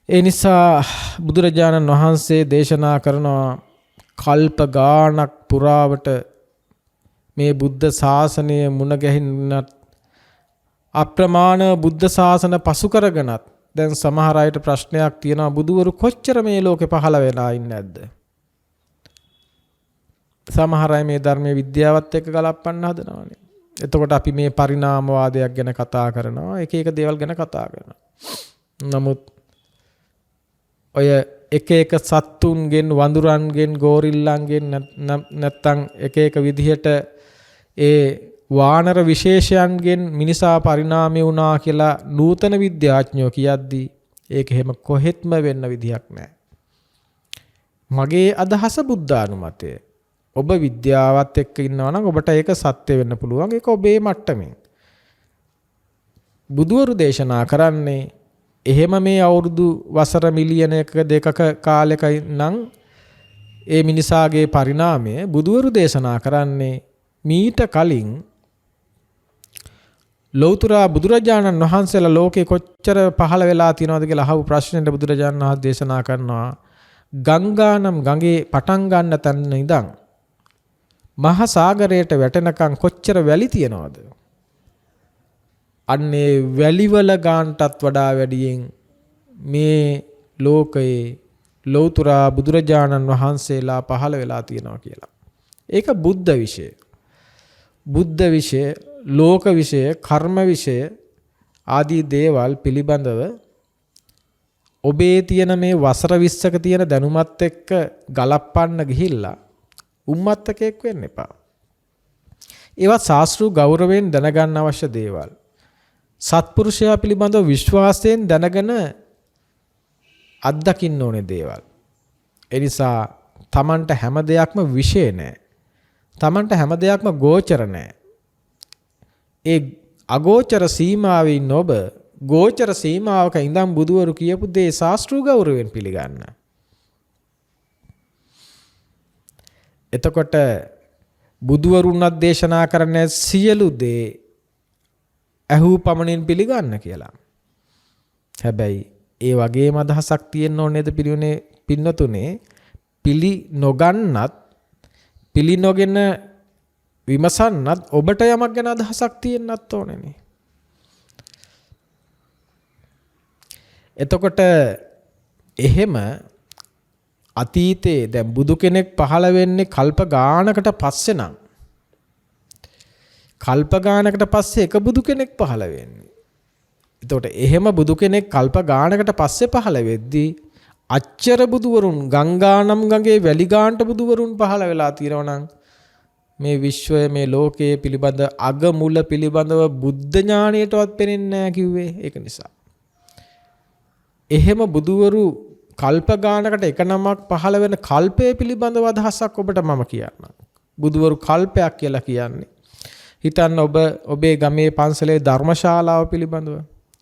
Speaker 1: ඒ නිසා බුදුරජාණන් වහන්සේ දේශනා කරනවා කල්ප ගානක් පුරාවට මේ බුද්ධ ශාසනය මුණ ගැහින්නත් අප්‍රමාණ බුද්ධ ශාසන පසු කරගෙනත් දැන් සමහර අයට ප්‍රශ්නයක් තියෙනවා බුදුවරු කොච්චර මේ ලෝකේ පහළ වෙලා ඉන්නේ නැද්ද? සමහර අය මේ ධර්මයේ විද්‍යාවත් එක්ක ගලපන්න හදනවානේ. එතකොට අපි මේ පරිණාමවාදයක් ගැන කතා කරනවා එක දේවල් ගැන කතා කරනවා. නමුත් ඔය එක සත්තුන්ගෙන් වඳුරන්ගෙන් ගෝරිල්ලන්ගෙන් නැත්තම් එක විදිහට ඒ වානර විශේෂයන්ගෙන් මිනිසා පරිණාමය වුණා කියලා නූතන විද්‍යාඥයෝ කියද්දී ඒක එහෙම කොහෙත්ම වෙන්න විදියක් නැහැ. මගේ අදහස බුද්ධානුමතය. ඔබ විද්‍යාවත් එක්ක ඉන්නවා නම් ඔබට ඒක සත්‍ය වෙන්න පුළුවන්. ඒක ඔබේ මට්ටමින්. බුදුවරු දේශනා කරන්නේ එහෙම මේ අවුරුදු වසර මිලියන 1-2ක කාලෙක නම් ඒ මිනිසාගේ පරිණාමය බුදුවරු දේශනා කරන්නේ මීට කලින් ලෞතර බුදුරජාණන් වහන්සේලා ලෝකේ කොච්චර පහළ වෙලා තියෙනවද කියලා අහපු ප්‍රශ්නෙට බුදුරජාණන් වහන්සේ දේශනා කරනවා ගංගානම් ගඟේ පටන් ගන්න තැන ඉඳන් මහා සාගරයට වැටෙනකන් කොච්චර වැලි තියෙනවද? අන්නේ වැලිවල ගානටත් වඩා වැඩියෙන් මේ ලෝකයේ ලෞතර බුදුරජාණන් වහන්සේලා පහළ වෙලා තියෙනවා කියලා. ඒක බුද්ධ විෂය. බුද්ධ විෂය, ලෝක විෂය, කර්ම විෂය ආදී දේවල් පිළිබඳව ඔබේ තියෙන මේ වසර 20ක තියෙන දැනුමත් එක්ක ගලපන්න ගිහිල්ලා උම්මත්තකෙක් වෙන්න එපා. ඒවා ශාස්ත්‍රීය ගෞරවයෙන් දැනගන්න අවශ්‍ය දේවල්. සත්පුරුෂයා පිළිබඳව විශ්වාසයෙන් දැනගෙන අත්දකින්න ඕනේ දේවල්. ඒ නිසා Tamanට හැම දෙයක්ම විශේෂ නැහැ. Tamanට හැම දෙයක්ම ගෝචර නැහැ. ඒ අගෝචර සීමාවේ ඉන්න ඔබ ගෝචර සීමාවක ඉඳන් බුදුවරු කියපු දේ ශාස්ත්‍රීය ගෞරවයෙන් පිළිගන්න. එතකොට බුදුවරුන්වත් දේශනා කරන සියලු දේ ඇහූ පමණින් පිළිගන්න කියලා. හැබැයි ඒ වගේම අදහසක් තියෙන්න ඕනේ නේද පිළිුනේ පින්නතුනේ පිළි නොගන්නත් පිළි නොගෙන විමසන්නත් ඔබට යමක් ගැන අදහසක් තියෙන්නත් ඕනේනේ. එතකොට එහෙම අතීතේ දැන් බුදු කෙනෙක් පහළ වෙන්නේ කල්ප ගානකට පස්සේ නම් කල්ප ගානකට පස්සේ එක බුදු කෙනෙක් පහළ වෙන්නේ. එතකොට එහෙම බුදු කෙනෙක් කල්ප ගානකට පස්සේ පහළ වෙද්දී අච්චර බුදුවරුන් ගංගානම් ගඟේ වැලි ගානට බුදුවරුන් පහළ වෙලා තියෙනවා නම් මේ විශ්වය මේ ලෝකයේ පිළිබඳ අග මුල පිළිබඳව බුද්ධ ඥාණයටවත් පෙනෙන්නේ නැහැ කිව්වේ ඒක නිසා. එහෙම බුදුවරු කල්ප ගානකට එක නමක් පහළ වෙන කල්පය පිළිබඳව අදහසක් ඔබට මම කියන්නම්. බුදුවරු කල්පයක් කියලා කියන්නේ. හිතන්න ඔබේ ගමේ පන්සලේ ධර්මශාලාව පිළිබඳව.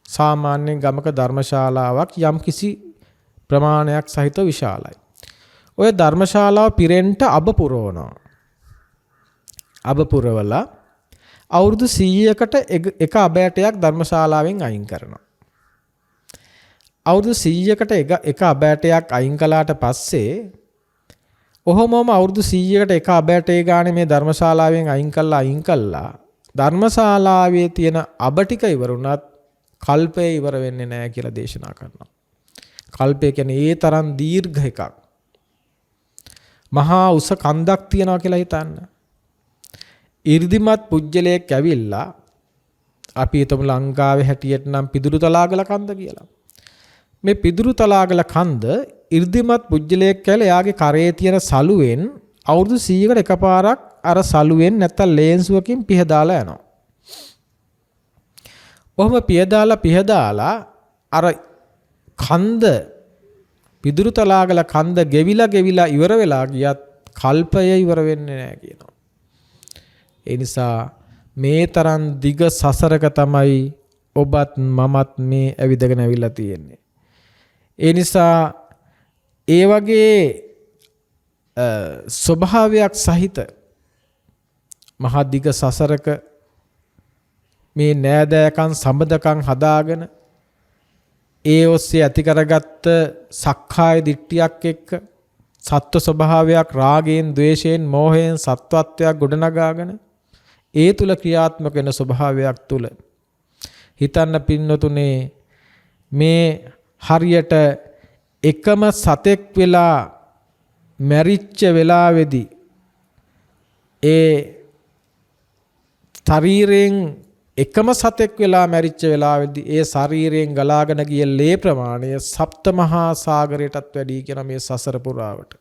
Speaker 1: සාමාන්‍යයෙන් ගමක ධර්මශාලාවක් යම් කිසි ප්‍රමාණයක් සහිත විශාලයි. ඔය ධර්මශාලාව පිරෙන්ට අබ පුරවනවා. අබ පුරවලා අවුරුදු 100කට එක අබෑටයක් ධර්මශාලාවෙන් අයින් කරනවා. අවුරුදු 100කට එක අබෑටයක් අයින් කළාට පස්සේ ඔහොමම අවුරුදු 100කට එක අබෑටේ ගානේ මේ ධර්මශාලාවෙන් අයින් කළා ධර්මශාලාවේ තියෙන අබ ටික ඉවරුණත් කල්පය ඉවර වෙන්නේ නැහැ කියලා දේශනා කරනවා. කල්පය කියන්නේ ඒ තරම් දීර්ඝ එකක්. මහා උස කන්දක් තියනවා කියලා හිතන්න. 이르දිමත් පුජ්‍යලයක් ඇවිල්ලා අපි හිතමු ලංකාවේ හැටියට නම් පිදුරු තලාගල කන්ද කියලා. මේ පිදුරු තලාගල කන්ද 이르දිමත් පුජ්‍යලයක් කියලා එයාගේ කරේ තියෙන සලුවෙන් අවුරුදු 100කට එකපාරක් අර සලුවෙන් නැත්තම් ලේන්සුවකින් පිහදාලා යනවා. ඔහොම පිහදාලා අර කන්ද පිදුරු තලාගල කන්ද ගෙවිලා ඉවර වෙලා ගියත් කල්පය ඉවර වෙන්නේ නැහැ කියනවා. ඒ නිසා මේ තරම් දිග සසරක තමයි ඔබත් මමත් මේ ඇවිදගෙන අවිලා තියෙන්නේ. ඒ නිසා ඒ වගේ ස්වභාවයක් සහිත මහා දිග සසරක මේ නෑදෑකම් සම්බදකම් හදාගෙන ඒ ඔස්සේ ඇති කරගත්ත සක්කාය දිට්ඨියක් එක්ක සත්ව ස්වභාවයක් රාගයෙන්, ద్వේෂයෙන්, මෝහයෙන් සත්වත්වයක් ගොඩනගාගෙන ඒ තුල ක්‍රියාත්මක වෙන ස්වභාවයක් තුල හිතන්න පින්නතුනේ මේ හරියට එකම සතෙක් වෙලා මැරිච්ච වෙලාවේදී ඒ ශරීරයෙන් එකම සතෙක් වෙලා මැරිච්ච වෙලාවේදී ඒ ශරීරයෙන් ගලාගෙන ගිය ලේ ප්‍රමාණය සප්ත මහා සාගරයටත් වැඩි කියන මේ සසර පුරාවට.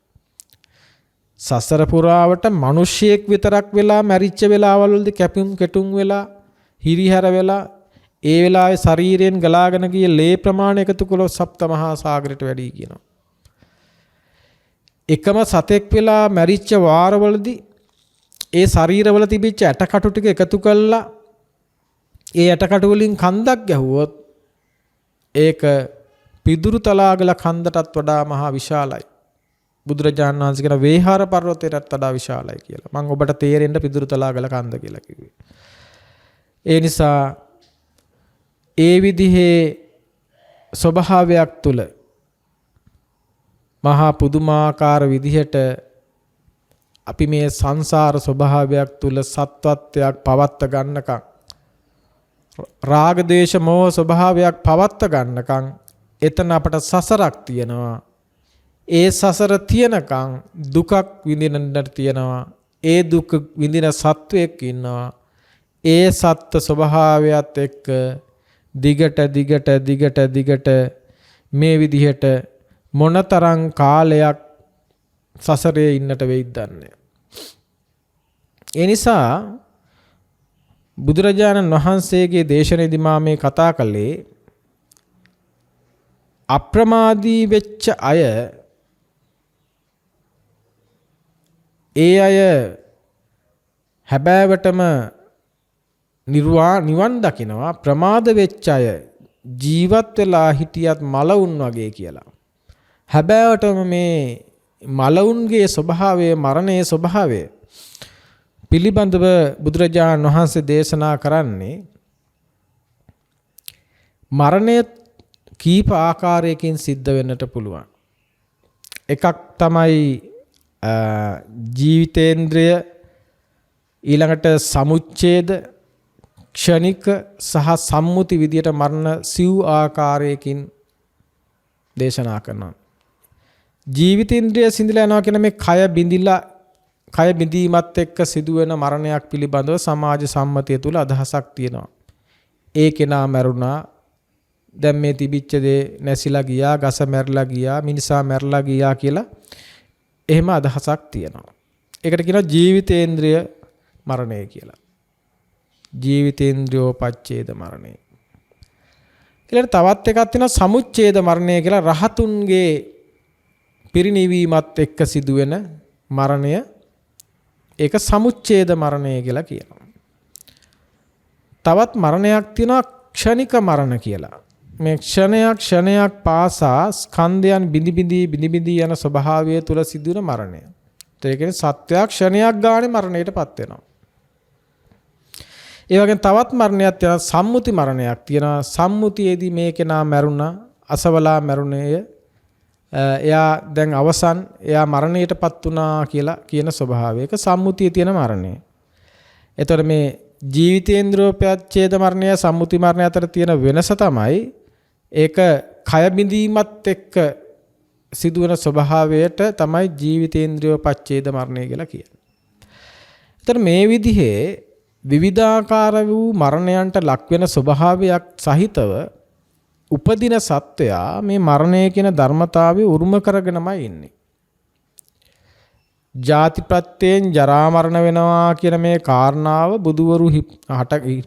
Speaker 1: සසර පුරාවට මිනිසියෙක් විතරක් වෙලා මැරිච්ච වෙලාවල් වලදී කෙටුම් වෙලා හිරිහැර වෙලා ඒ වෙලාවේ ශරීරයෙන් ගලාගෙන ගිය ලේ ප්‍රමාණය එකතු කළොත් සප්ත මහා සාගරයට වැඩි කියනවා. එකම සතෙක් වෙලා මැරිච්ච වාරවලදී ඒ ශරීරවල තිබිච්ච ඇටකටු ටික එකතු කළා ඒ ඇටකටු වලින් කන්දක් ගැහුවොත් ඒක පිදුරු තලාගල කන්දටත් වඩා මහා විශාලයි. බුදුරජාණන් වහන්සේ කියන වේහාර පර්වතයටත් වඩා විශාලයි කියලා. මම ඔබට තේරෙන්න පිදුරුතලාගල කන්ද කියලා කිව්වේ. ඒ නිසා ඒ විදිහේ ස්වභාවයක් තුල මහා පුදුමාකාර විදිහට අපි මේ සංසාර ස්වභාවයක් තුල සත්වත්වයක් පවත්ත ගන්නකම් රාග දේශ මොහ ස්වභාවයක් පවත්ත ගන්නකම් එතන අපට සසරක් තියෙනවා. ඒ සසර තියෙනකම් දුකක් විඳින්නට තියෙනවා. ඒ දුක විඳින සත්වයක් ඉන්නවා. ඒ සත්ත්ව ස්වභාවයත් එක්ක දිගට මේ විදිහට මොනතරම් කාලයක් සසරේ ඉන්නට වෙයිද දන්නේ. ඒ නිසා බුදුරජාණන් වහන්සේගේ දේශනේදී මා මේ කතා කළේ අප්‍රමාදී වෙච්ච අය ඒ අය හැබෑවටම නිවන් දකිනවා. ප්‍රමාද වෙච්ච අය ජීවත් වෙලා හිටියත් මලවුන් වගේ කියලා. හැබෑවටම මේ මලවුන්ගේ ස්වභාවය මරණයේ ස්වභාවය පිළිබඳව බුදුරජාණන් වහන්සේ දේශනා කරන්නේ මරණය කීප ආකාරයකින් සිද්ධ වෙන්නට පුළුවන්. එකක් තමයි ජීවිතේන්ද්‍රය, ඊළඟට සමුච්ඡේද, ක්ෂණික සහ සම්මුති විදියට මරණ සිව් ආකාරයකින් දේශනා කරනවා. ජීවිතේන්ද්‍රය සිඳලා යනවා කියන මේ කය බිඳීමත් එක්ක සිදුවෙන මරණයක් පිළිබඳව සමාජ සම්මතිය තුල අදහසක් තියෙනවා. ඒ කෙනා මැරුණා, දැන් මේ තිබිච්ච දේ නැසිලා ගියා, ගස මැරිලා ගියා, මිනිසා මැරිලා ගියා කියලා එහෙම අදහසක් තියෙනවා. ඒකට කියනවා ජීවිතේන්ද්‍රය මරණය කියලා. ජීවිතේන්ද්‍රයෝපච්ඡේද මරණය. ඊළඟට තවත් එකක් තියෙනවා සමුච්ඡේද මරණය කියලා. රහතුන්ගේ පිරිනිවීමත් එක්ක සිදුවෙන මරණය. ඒක සමුච්ඡේද මරණය කියලා කියනවා. තවත් මරණයක් තියෙනවා ක්ෂණික මරණ කියලා. මේ ක්ෂණයක් පාසා ස්කන්ධයන් බිඳි යන ස්වභාවය තුල සිදුවන මරණය. ඒ කියන්නේ සත්‍යයක් ක්ෂණයක් ගානේ මරණයටපත් වෙනවා. ඒ වගේම තවත් මරණයක් තියෙනවා සම්මුති මරණයක් තියෙනවා. සම්මුතියේදී මේ කෙනා මැරුණා, අසවලා මැරුණේය. එයා දැන් අවසන්, එයා මරණයටපත් වුණා කියලා කියන ස්වභාවයක සම්මුතියේ තියෙන මරණය. එතකොට මේ ජීවිතේන්ද්‍රෝපච්ඡේද මරණය සම්මුති මරණය අතර තියෙන වෙනස තමයි ඒක කය බිඳීමත් එක්ක සිදුවන ස්වභාවයට තමයි ජීවිතේන්ද්‍රෝපච්ඡේද මරණය කියලා කියන්නේ. එතකොට මේ විදිහේ විවිධාකාර වූ මරණයන්ට ලක් වෙන ස්වභාවයක් සහිතව උපදින සත්වයා මේ මරණය කියන ධර්මතාවය උරුම කරගෙනමයි ඉන්නේ. ජාතිප්‍රත්‍යයෙන් ජරා මරණ වෙනවා කියන මේ කාරණාව බුදුවරු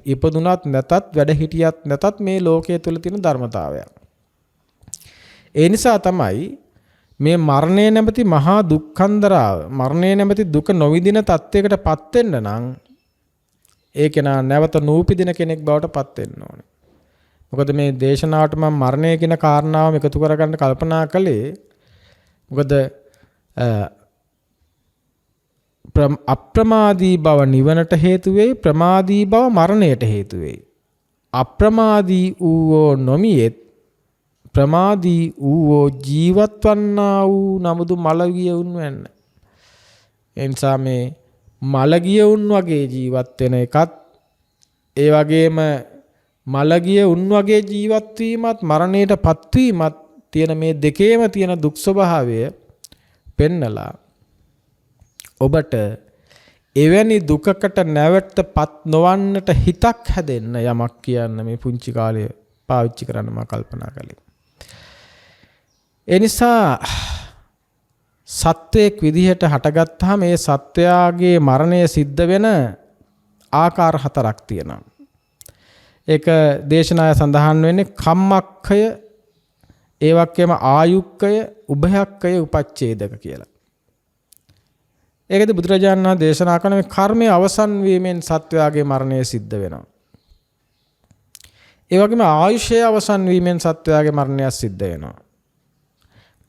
Speaker 1: ඉපදුනත් නැතත් වැඩ හිටියත් නැතත් මේ ලෝකයේ තුල තියෙන ධර්මතාවයක්. ඒ නිසා තමයි මේ මරණය නැමැති මහා දුක්ඛන්දරාව, මරණය නැමැති දුක නොවිදින තත්යකටපත් වෙන්න නම් ඒ කෙනා නැවත නූපදින කෙනෙක් බවට පත් වෙන්න ඕනේ. මොකද මේ දේශනාවට මම මරණය කියන කාරණාවම එකතු කරගන්න කල්පනා කළේ මොකද අප්‍රමාදී බව නිවනට හේතු වෙයි, ප්‍රමාදී බව මරණයට හේතු වෙයි. අප්‍රමාදී වූ නොමියෙත් ප්‍රමාදී වූ ජීවත් වන්නා වූ නමුදු මලගිය උන් වෙන්න. ඒ නිසා මේ මලගිය උන් වගේ ජීවත් වෙන එකත් ඒ වගේම මලගිය උන් වගේ ජීවත් වීමත් මරණයටපත් වීමත් තියෙන මේ දෙකේම තියෙන දුක් ස්වභාවය පෙන්නලා ඔබට එවැනි දුකකට නැවතපත් නොවන්නට හිතක් හැදෙන්න යමක් කියන්න මේ පුංචි කාලය පාවිච්චි කරන්න මම කල්පනා කළේ. ඒ නිසා සත්වයක් විදිහට හටගත්තාම මේ සත්වයාගේ මරණය සිද්ධ වෙන ආකාර හතරක් තියෙනවා. ඒක දේශනාය සඳහන් වෙන්නේ කම්මක්ඛය, ඒ වගේම ආයුක්කය, උභයක්ඛය, උපච්ඡේදක කියලා. ඒකද බුදුරජාණන් වහන්සේ දේශනා කරන මේ කර්මයේ අවසන් වීමෙන් සත්වයාගේ මරණය සිද්ධ වෙනවා. ඒ වගේම ආයුෂයේ අවසන් වීමෙන් සත්වයාගේ මරණය සිද්ධ වෙනවා.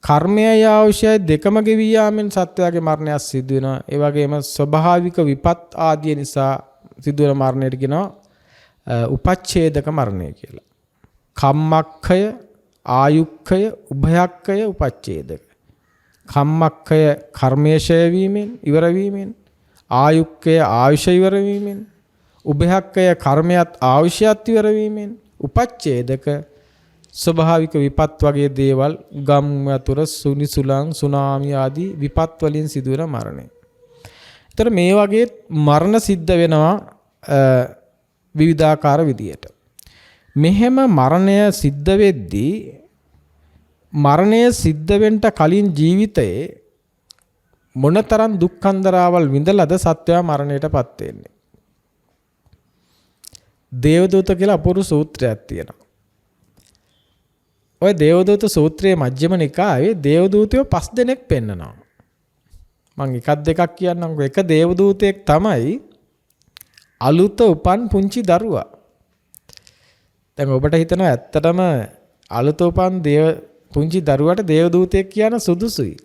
Speaker 1: කර්මයයි ආයුෂයයි දෙකම ගෙවී යාමෙන් සත්වයාගේ මරණයක් සිදු වෙනවා. ඒ වගේම ස්වභාවික විපත් ආදී නිසා සිදුවන මරණයට කියනවා උපච්ඡේදක මරණය කියලා. කම්මක්ඛය, ආයුක්ඛය, උභයක්ඛය, උපච්ඡේදක. කම්මක්ඛය කර්මයේ ඡය වීමෙන් ඉවර වීමෙන්, ආයුක්ඛය ආයුෂ ඉවර වීමෙන්, උභයක්ඛය කර්මයක් ආයුෂයත් ඉවර වීමෙන්, උපච්ඡේදක ස්වභාවික විපත් වගේ දේවල් ගම් වතුර සුනිසුලං සුනාමි ආදී විපත් වලින් සිදුවන මරණය. ඒතර මේ වගේ මරණ සිද්ධ වෙනවා විවිධාකාර විදියට. මෙහෙම මරණය සිද්ධ වෙද්දී මරණය සිද්ධ වෙන්න කලින් ජීවිතයේ මොනතරම් දුක්ඛන්දරාවල් විඳලාද සත්වයා මරණයටපත් වෙන්නේ. දේවදූත කියලා අපූර්ව සූත්‍රයක් තියෙනවා. ඔය දේවදූත සූත්‍රයේ මජ්ක්‍ධිම නිකායේ දේවදූතයෝ 5 දෙනෙක් පෙන්නනවා. මම එකක් දෙකක් කියන්නම්කෝ. එක දේවදූතයෙක් තමයි අලුත උපන් පුංචි දරුවා. දැන් ඔබට හිතනවා ඇත්තටම අලුත උපන් පුංචි දරුවට දේවදූතයෙක් කියන සුදුසුයි.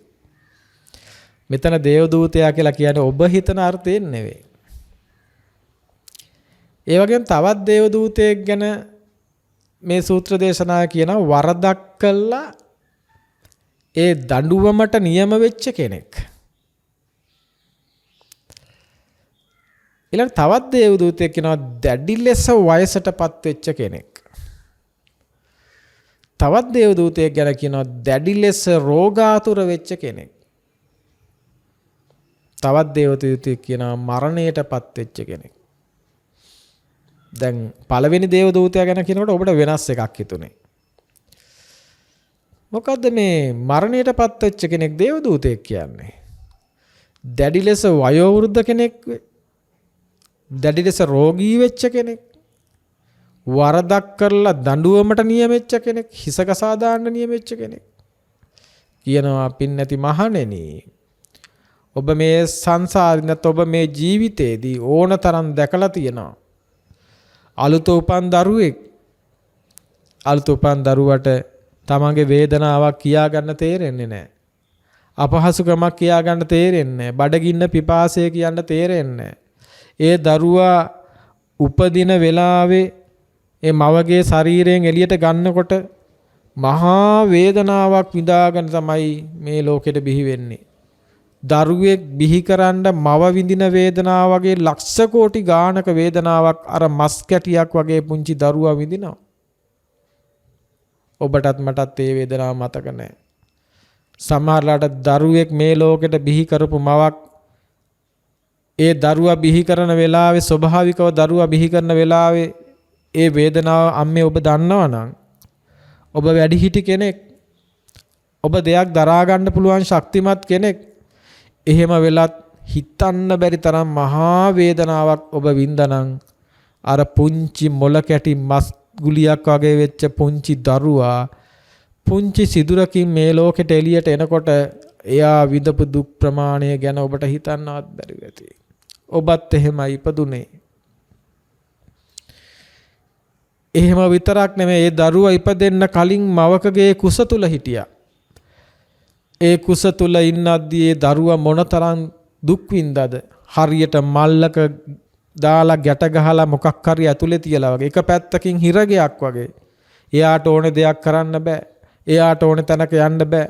Speaker 1: මෙතන දේවදූතයා කියලා කියන්නේ ඔබ හිතන අර්ථයෙන් නෙවෙයි. ඒ වගේම තවත් දේවදූතයෙක් ගැන මේ සූත්‍ර දේශනාව කියන වරදක් කළා ඒ දඬුවමට නියම වෙච්ච කෙනෙක්. ඊළඟ තවත් දේවදූතයෙක් කියනවා දැඩි ලෙස වයසටපත් වෙච්ච කෙනෙක්. තවත් දේවදූතයෙක් ගැන කියනවා දැඩි ලෙස රෝගාතුර වෙච්ච කෙනෙක්. තවත් දේවදූතයෙක් කියනවා මරණයටපත් වෙච්ච කෙනෙක්. දැන් පළවෙනි දේවදූතයා ගැන කියනකොට ඔබට වෙනස් එකක් හිතුනේ. මොකද්ද මේ මරණයටපත් වෙච්ච කෙනෙක් දේවදූතයෙක් කියන්නේ? දැඩි ලෙස වයෝවෘද්ධ කෙනෙක්, දැඩි ලෙස රෝගී වෙච්ච කෙනෙක්, වරදක් කරලා දඬුවමට නියමෙච්ච කෙනෙක්, හිසකසා දාන්න නියමෙච්ච කෙනෙක්. කියනවා පින් නැති මහණෙනි, ඔබ මේ සංසාරේ නැත් ඔබ මේ ජීවිතේදී ඕනතරම් දැකලා තියෙනවා. අලුත උපන් දරුවෙක්, අලුත උපන් දරුවට තමන්ගේ වේදනාවක් කියා ගන්න තේරෙන්නේ නැහැ. අපහසුකමක් කියා ගන්න තේරෙන්නේ නැහැ. බඩගින්න පිපාසය කියන්න තේරෙන්නේ නැහැ. ඒ දරුවා උපදින වෙලාවේ ඒ මවගේ ශරීරයෙන් එළියට ගන්නකොට මහා වේදනාවක් විඳාගෙන තමයි මේ ලෝකෙට බිහි වෙන්නේ. දරුවෙක් බිහි කරන්න මව විඳින වේදනාව වගේ ලක්ෂ කෝටි ගානක වේදනාවක් අර මස් කැටියක් වගේ පුංචි දරුවා විඳිනවා. ඔබටත් මටත් ඒ වේදනාව මතක නැහැ. සමහරලාට දරුවෙක් මේ ලෝකෙට බිහි කරපු මවක් ඒ දරුවා බිහි කරන වෙලාවේ ස්වභාවිකව දරුවා බිහි කරන වෙලාවේ ඒ වේදනාව අම්මේ ඔබ දන්නවනම් ඔබ වැඩිහිටි කෙනෙක්, ඔබ දෙයක් දරා ගන්න පුළුවන් ශක්තිමත් කෙනෙක්. එහෙම වෙලත් හිතන්න බැරි තරම් මහා වේදනාවක් ඔබ වින්දනම් අර පුංචි මොළ කැටි මස් ගුලියක් වගේ වෙච්ච පුංචි දරුවා පුංචි සිදුරකින් මේ ලෝකෙට එළියට එනකොට එයා විඳපු දුක් ප්‍රමාණය ගැන ඔබට හිතන්නවත් බැරි වෙති. ඔබත් එහෙමයි ඉපදුනේ. එහෙම විතරක් නෙමෙයි, ඒ දරුවා ඉපදෙන්න කලින් මවකගේ කුස තුල හිටියා. ඒ කුස තුල ඉන්නද්දී ඒ දරුවා මොනතරම් දුක් විඳද? හරියට මල්ලක දාලා ගැට ගහලා මොකක් හරි ඇතුලේ තියලා වගේ. එක පැත්තකින් හිරගයක් වගේ. එයාට ඕනේ දෙයක් කරන්න බෑ. එයාට ඕනේ තැනක යන්න බෑ.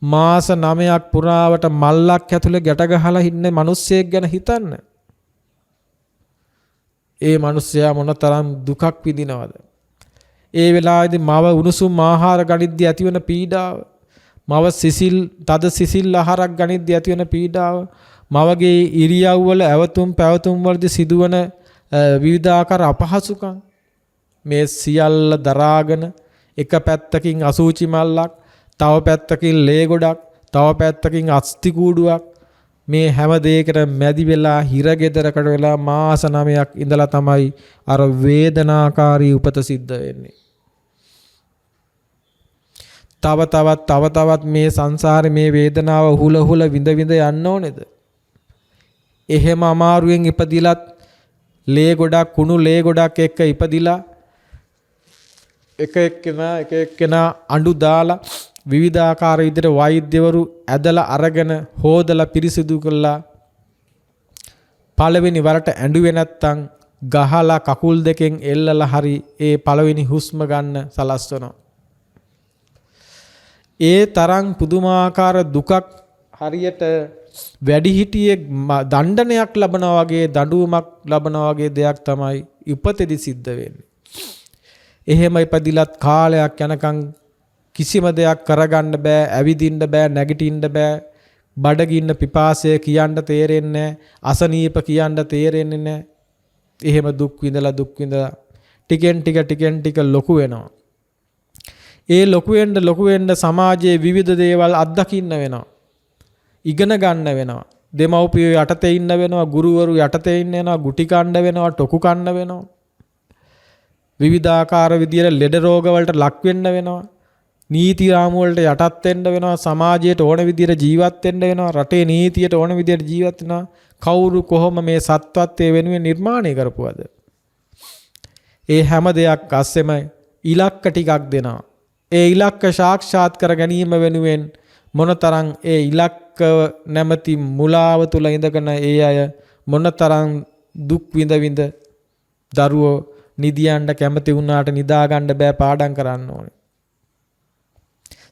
Speaker 1: මාස 9ක් පුරාවට මල්ලක් ඇතුලේ ගැට ගහලා ඉන්න මිනිස්සෙක් ගැන හිතන්න. ඒ මිනිස්සයා මොනතරම් දුකක් විඳිනවද? ඒ වෙලාවේදී මව උණුසුම් ආහාර ගනිද්දී ඇතිවන පීඩාව, මව තද සිසිල් ආහාරයක් ගනිද්දී ඇතිවන පීඩාව, මවගේ ඉරියව් වල ඇවතුම් පැවතුම් වලදී සිදුවන විවිධාකාර අපහසුකම්, මේ සියල්ල දරාගෙන එක පැත්තකින් අසූචි මල්ලක්, තව පැත්තකින් ලේ ගොඩක්, තව පැත්තකින් අස්ති කූඩුවක්, මේ හැම දෙයකට මැදි වෙලා හිරගෙදරකට වෙලා මාස 9ක් ඉඳලා තමයි අර වේදනාකාරී උපත සිද්ධ වෙන්නේ. තව තවත් මේ සංසාරේ මේ වේදනාව හුල විඳ යන්න ඕනේද? එහෙම අමාරුවෙන් ඉපදිලත් ලේ ගොඩක් කුණු ලේ ගොඩක් එක්ක ඉපදිලා එක එක්කෙනා අඬු දාලා විවිධාකාර විදිහට වෛද්‍යවරු ඇදලා අරගෙන හොදලා පිරිසිදු කළා පළවෙනි වරට ඇඬුවේ නැත්තම් ගහලා කකුල් දෙකෙන් එල්ලලා හරි ඒ පළවෙනි හුස්ම ගන්න සලස්වනවා. ඒ තරම් පුදුමාකාර දුකක් හරියට වැඩිහිටියෙක් දණ්ඩනයක් ලබනවා වගේ දඬුවමක් ලබනවා වගේ දෙයක් තමයි උපතේදී සිද්ධ වෙන්නේ. එහෙම ඉපදිලත් කාලයක් යනකම් කිසිම දෙයක් කරගන්න බෑ, ඇවිදින්න බෑ, නැගිටින්න බෑ, බඩගින්න පිපාසය කියන්න තේරෙන්නේ නැහැ, අසනීප කියන්න තේරෙන්නේ නැහැ. එහෙම දුක් විඳලා ටිකෙන් ටික ලොකු වෙනවා. ඒ ලොකු වෙන්න සමාජයේ විවිධ දේවල් අත්දකින්න වෙනවා. ඉගෙන ගන්න වෙනවා. දෙමව්පියෝ යටතේ ඉන්න වෙනවා, ගුරුවරු යටතේ ඉන්න වෙනවා, ගුටි කන්න වෙනවා, ටොකු කන්න වෙනවා. විවිධාකාර විදියට ලෙඩ රෝග වලට ලක් වෙන්න වෙනවා. නීති රාමු වලට යටත් වෙන්න වෙනවා, සමාජයට ඕන විදියට ජීවත් වෙන්න වෙනවා, රටේ නීතියට ඕන විදියට ජීවත් වෙනවා. කවුරු කොහොම මේ සත්වත්වයේ වෙනුවෙන් නිර්මාණය කරපුවද? ඒ හැම දෙයක් අස්සෙම ඉලක්ක ටිකක් දෙනවා. ඒ ඉලක්ක සාක්ෂාත් කර ගැනීම වෙනුවෙන් මොනතරම් ඒ ඉලක්ක නැමැති මුලාව තුල ඉඳගෙන ඒ අය මොනතරම් දුක් විඳ දරුවෝ නිදියන්න කැමති වුණාට නිදා ගන්න බෑ, පාඩම් කරන්න ඕනේ.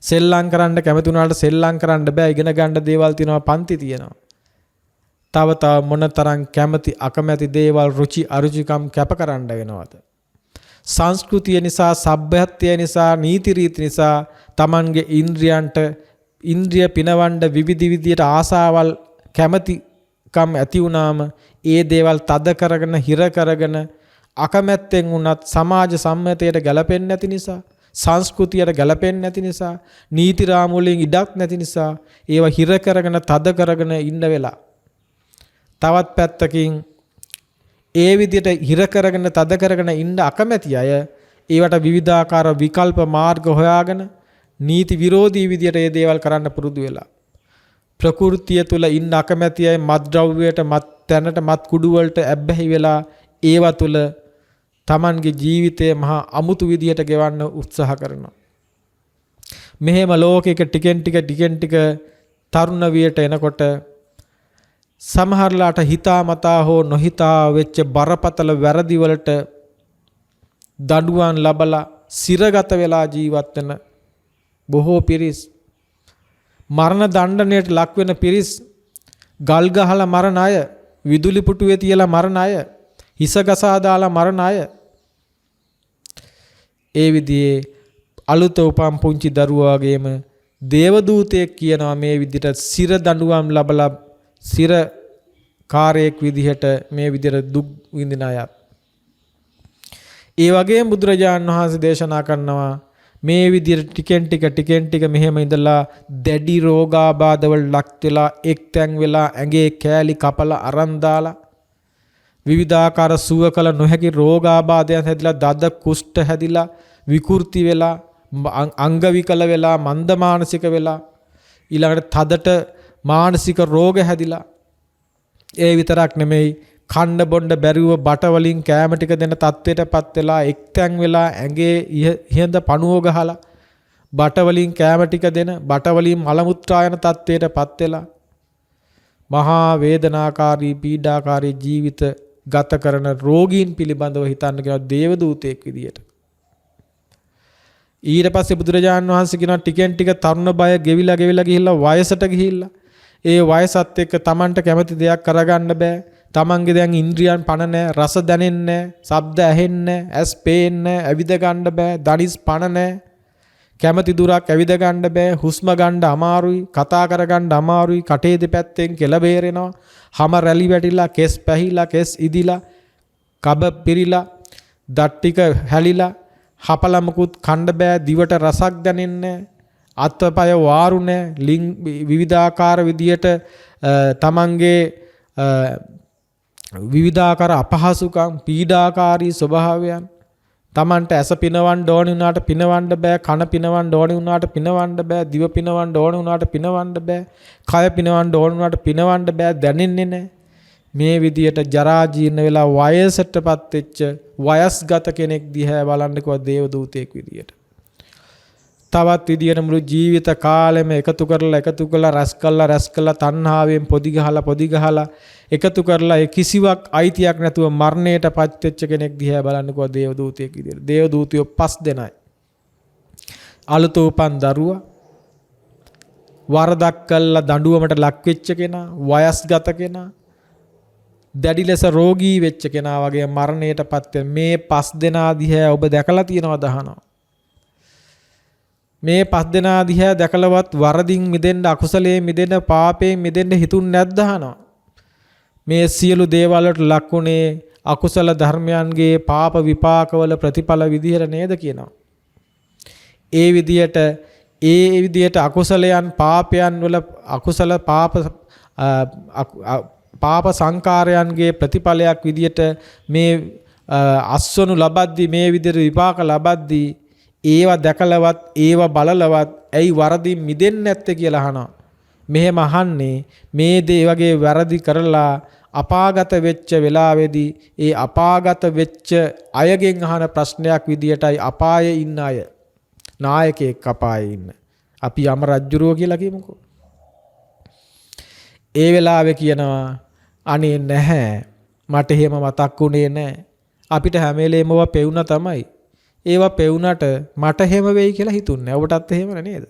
Speaker 1: සෙල්ලම් කරන්න කැමති වුණාට සෙල්ලම් කරන්න බෑ, ඉගෙන ගන්න දේවල් තියෙනවා, පන්ති තියෙනවා. තව මොනතරම් කැමති අකමැති දේවල් රුචි අරුචිකම් කැප කරන්න වෙනවද? සංස්කෘතිය නිසා, සભ્યත්වය නිසා, නීති රීති නිසා Tamange ඉන්ද්‍රියන්ට ඉන්ද්‍රිය පිනවන්න විවිධ විදියට ආසාවල් කැමැතිකම් ඇති වුණාම ඒ දේවල් තද කරගෙන හිර කරගෙන අකමැත්තෙන් වුණත් සමාජ සම්මතයට ගැලපෙන්නේ නැති නිසා, සංස්කෘතියට ගැලපෙන්නේ නැති නිසා, නීති රාමු වලින් ඉඩක් නැති නිසා ඒවා හිර කරගෙන තද කරගෙන ඉන්න වෙලා. තවත් පැත්තකින් ඒ විදියට හිර කරගෙන තද කරගෙන ඉන්න අකමැති අය ඒවට විවිධාකාර විකල්ප මාර්ග හොයාගෙන නීති විරෝධී විදියට ඒ දේවල් කරන්න පුරුදු වෙලා. ප්‍රകൃතිය තුල ඉන්න අකමැති අය මත්ද්‍රව්‍යයට, මත් තැනට, මත් කුඩු වලට ඇබ්බැහි වෙලා ඒව තුල Tamanගේ ජීවිතය මහා අමුතු විදියට ගෙවන්න උත්සාහ කරනවා. මෙහෙම ලෝකයක ටිකෙන් ටික තරුණ වියට එනකොට සමහරලාට හිතාමතා හෝ නොහිතා වෙච්ච බරපතල වැරදි වලට දඬුවම් ලබලා සිරගත වෙලා ජීවත් වෙන බොහෝ පිරිස්, මරණ දණ්ඩනයට ලක් වෙන පිරිස්, ගල් ගහලා මරණ අය, විදුලි පුටුවේ තියලා මරණ අය, හිස ගසා දාලා මරණ අය. ඒ විදිහේ අලුත උපන් පුංචි දරුවා වගේම දේවදූතයෙක් කියනවා මේ විදිහට සිර දඬුවම් ලබලා සිර කාර්යයක් විදිහට මේ විදිහට දුක් විඳින අයත්. ඒ වගේම බුදුරජාණන් වහන්සේ දේශනා කරනවා මේ විදිහට ටිකෙන් ටික මෙහෙම ඉඳලා දැඩි රෝගාබාධවල ලක් වෙලා එක්තැන් වෙලා ඇඟේ කෑලි කපලා අරන් දාලා විවිධාකාර සුව කළ නොහැකි රෝගාබාධයන් හැදිලා දද කුෂ්ඨ හැදිලා විකෘති වෙලා අංග විකල වෙලා මන්ද මානසික වෙලා ඊළඟට තදට මානසික රෝග හැදිලා ඒ විතරක් නෙමෙයි කන්න බොන්න බැරිව බට වලින් කෑම ටික දෙන තත්ත්වයටපත් වෙලා එක්තැන් වෙලා ඇඟේ ඉහඳ පණුව ගහලා බට වලින් කෑම ටික දෙන බට වලින් මල මුත්‍රා යන තත්ත්වයටපත් වෙලා මහා වේදනාකාරී පීඩාකාරී ජීවිත ගත කරන රෝගීන් පිළිබඳව හිතන්න කියනවා දේවදූතයෙක් විදියට. ඊට පස්සේ බුදුරජාණන් වහන්සේ කියනවා ටිකෙන් ටික තරුණ බය ගෙවිලා ගිහිල්ලා වයසට ගිහිල්ලා ඒ වයසත් එක්ක Tamanට කැමති දෙයක් කරගන්න බෑ. Tamanගේ දැන් ඉන්ද්‍රියන් පණ නැහැ, රස දැනෙන්නේ නැහැ, ශබ්ද ඇහෙන්නේ නැහැ, ඇස් පේන්නේ නැහැ, ඇවිද ගන්න බෑ, දනිස් පණ නැහැ. කැමති දුරක් ඇවිද ගන්න බෑ, හුස්ම ගන්න අමාරුයි, කතා කරගන්න අමාරුයි, කටේ දෙපැත්තෙන් කෙල බේරෙනවා, හම රැලි වැටිලා, කෙස් පැහිලා, කෙස් ඉදිලා, කබ පිරිලා, දත් ටික හැලිලා, හපලමකුත් කන්න බෑ, දිවට රසක් දැනෙන්නේ නැහැ. අත්පය වාරු නැහැ, විවිධාකාර විදියට තමන්ගේ විවිධාකාර අපහසුකම්, පීඩාකාරී ස්වභාවයන් තමන්ට ඇස පිනවන්න ඕන වුණාට පිනවන්න බෑ, කන පිනවන්න ඕන වුණාට පිනවන්න බෑ, දිව පිනවන්න ඕන වුණාට පිනවන්න බෑ, කය පිනවන්න ඕන වුණාට පිනවන්න බෑ, දැනෙන්නේ නැහැ. මේ විදියට ජරා ජීර්ණ වෙලා වයසටපත් වෙච්ච වයස්ගත කෙනෙක් දිහා බලන්නකෝ දේවදූතයෙක් විදියට. තවත් විදියට මුළු ජීවිත කාලෙම එකතු කරලා රැස් කළා තණ්හාවෙන් පොදි ගහලා එකතු කරලා ඒ කිසිවක් අයිතියක් නැතුව මරණයටපත් වෙච්ච කෙනෙක් දිහා බලන්නකෝ දේවදූතයෙක් විදියට. දේවදූතයෝ 5 දෙනයි. අලුත උපන් දරුවා, වරදක් කළා දඬුවමට ලක් වෙච්ච කෙනා, වයස්ගත කෙනා, දැඩි ලෙස රෝගී වෙච්ච කෙනා වගේ මරණයටපත් වෙන මේ 5 දෙනා දිහා ඔබ දැකලා තියෙනවද අහනවා. මේ 5 දෙනා දිහා දැකලවත් වරදින් මිදෙන්න, අකුසලයෙන් මිදෙන්න, පාපයෙන් මිදෙන්න හිතුන්නේ නැද්ද අහනවා. මේ සියලු දේවල් වලට ලක්ුණේ අකුසල ධර්මයන්ගේ පාප විපාකවල ප්‍රතිඵල විදිහට නේද කියනවා. ඒ විදිහට අකුසලයන් පාපයන් වල අකුසල පාප සංකාරයන්ගේ ප්‍රතිඵලයක් විදිහට මේ අස්වනු ලබද්දී මේ විදිහට විපාක ලබද්දී ඒවා දැකලවත් ඒවා බලලවත් ඇයි වරදින් මිදෙන්නේ නැත්තේ කියලා අහනවා. මෙහෙම අහන්නේ මේ දේ වගේ වැරදි කරලා අපාගත වෙච්ච වෙලාවේදී ඒ අපාගත වෙච්ච අයගෙන් අහන ප්‍රශ්නයක් විදියටයි අපායේ ඉන්න අය. නායකයෙක් අපායේ ඉන්න. අපි යම රජුරෝ කියලා කියමුකෝ. ඒ වෙලාවේ කියනවා අනේ නැහැ මට එහෙම මතක් වුණේ නැහැ. අපිට හැම වෙලේම ඒවා පෙවුන තමයි. ඒවා පෙවුනට මට හැම වෙයි කියලා හිතුන්නේ. ඔබටත් එහෙම නේද?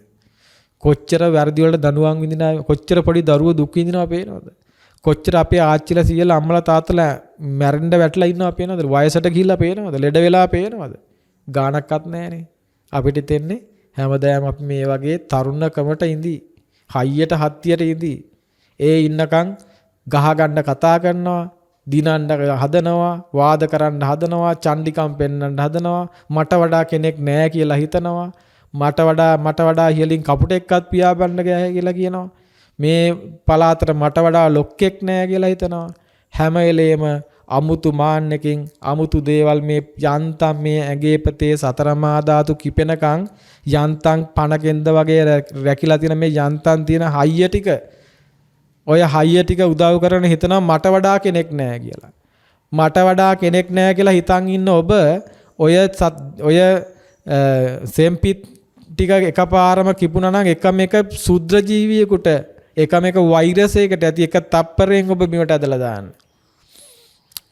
Speaker 1: කොච්චර වැරදි වලට දඬුවම් විඳිනා, කොච්චර පොඩි දරුවෝ දුක් විඳිනවා පේනවද? කොච්චර අපේ ආච්චිලා සීයලා අම්මලා තාත්තලා මැරෙන්න වැටලා ඉන්නවා පේනවද? වයසට ගිහිල්ලා පේනවද? ලෙඩ වෙලා පේනවද? ගාණක්වත් නැහනේ. අපිට තෙන්නේ හැමදාම අපි මේ වගේ තරුණකමට ඉඳී, හයියට හත්තියට ඉඳී. ඒ ඉන්නකම් ගහ ගන්න කතා කරනවා, දිනන්න හදනවා, වාද කරන්න හදනවා, චණ්ඩිකම් පෙන්වන්න හදනවා, මට වඩා කෙනෙක් නැහැ කියලා හිතනවා, මට වඩා ඉහළින් කපුටෙක්වත් පියාඹන්න ගෑ කියලා කියනවා, මේ පලාතට මට වඩා ලොක්කෙක් නැහැ කියලා හිතනවා. හැම වෙලේම අමුතු මාන්නකින් අමුතු දේවල් මේ යන්තම් මේ ඇගේ පතේ සතරමා ධාතු කිපෙනකන් යන්තම් පණකෙන්ද වගේ රැකිලා තියෙන මේ යන්තම් තියෙන හයිය ටික ඔය හයිය ටික උදව් කරන හිතනවා මට වඩා කෙනෙක් නැහැ කියලා. මට වඩා කෙනෙක් නැහැ කියලා හිතන් ඉන්න ඔබ ඔය සෙම්පිත් ටික එකපාරම කිපුණා නම් එකම එක සුද්ධ ජීවියෙකුට එකම එක වෛරසයකට ඇති එක තප්පරයෙන් ඔබ බිමට ඇදලා දාන්න.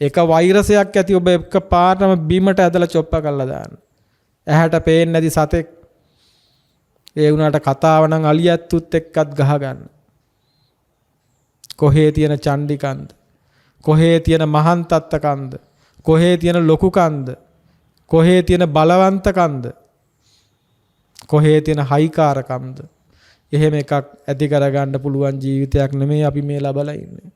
Speaker 1: එක වෛරසයක් ඇති ඔබ එකපාරම බිමට ඇදලා චොප්ප කරලා දාන්න. ඇහැට පේන්නේ නැති සතෙක්. ඒ වුණාට කතාව නම් අලියැත්තුත් එක්කත් ගහ ගන්න. කොහේ තියෙන චණ්ඩිකන්ද? කොහේ තියෙන මහන්තත්තකන්ද? කොහේ තියෙන ලොකුකන්ද? කොහේ තියෙන බලවන්තකන්ද? කොහේ තියෙන හයිකාරකම්ද? එහෙම එකක් ඇති කරගන්න පුළුවන් ජීවිතයක් නෙමෙයි අපි මේ ලබලා ඉන්නේ.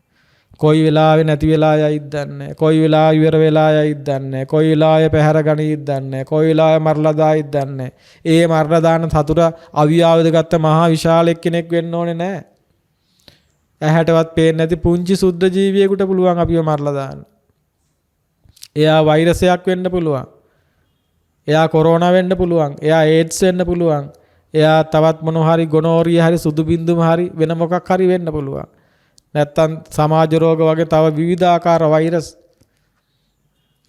Speaker 1: කොයි වෙලාවෙ නැති වෙලා යයිද දන්නේ. කොයි වෙලාවෙ ඉවර වෙලා යයිද දන්නේ. කොයි වෙලාවෙ පැහැර ගනීද දන්නේ. කොයි වෙලාවෙ මරලා දායිද දන්නේ. ඒ මරලා දාන සතුට අවියාවද ගත්ත මහා විශාල කෙනෙක් වෙන්න ඕනේ නැහැ. ඇහැටවත් පේන්නේ නැති පුංචි සුද්ධ ජීවියෙකුට පුළුවන් අපිව මරලා දාන්න. එයා වෛරසයක් වෙන්න පුළුවන්. එයා කොරෝනා වෙන්න පුළුවන්. එයා ඒඩ්ස් වෙන්න පුළුවන්. එයා තවත් මොන හරි ගොනෝරිය හරි සුදු බින්දුම හරි වෙන මොකක් හරි වෙන්න පුළුවන්. නැත්තම් සමාජ රෝග වගේ තව විවිධාකාර වෛරස්.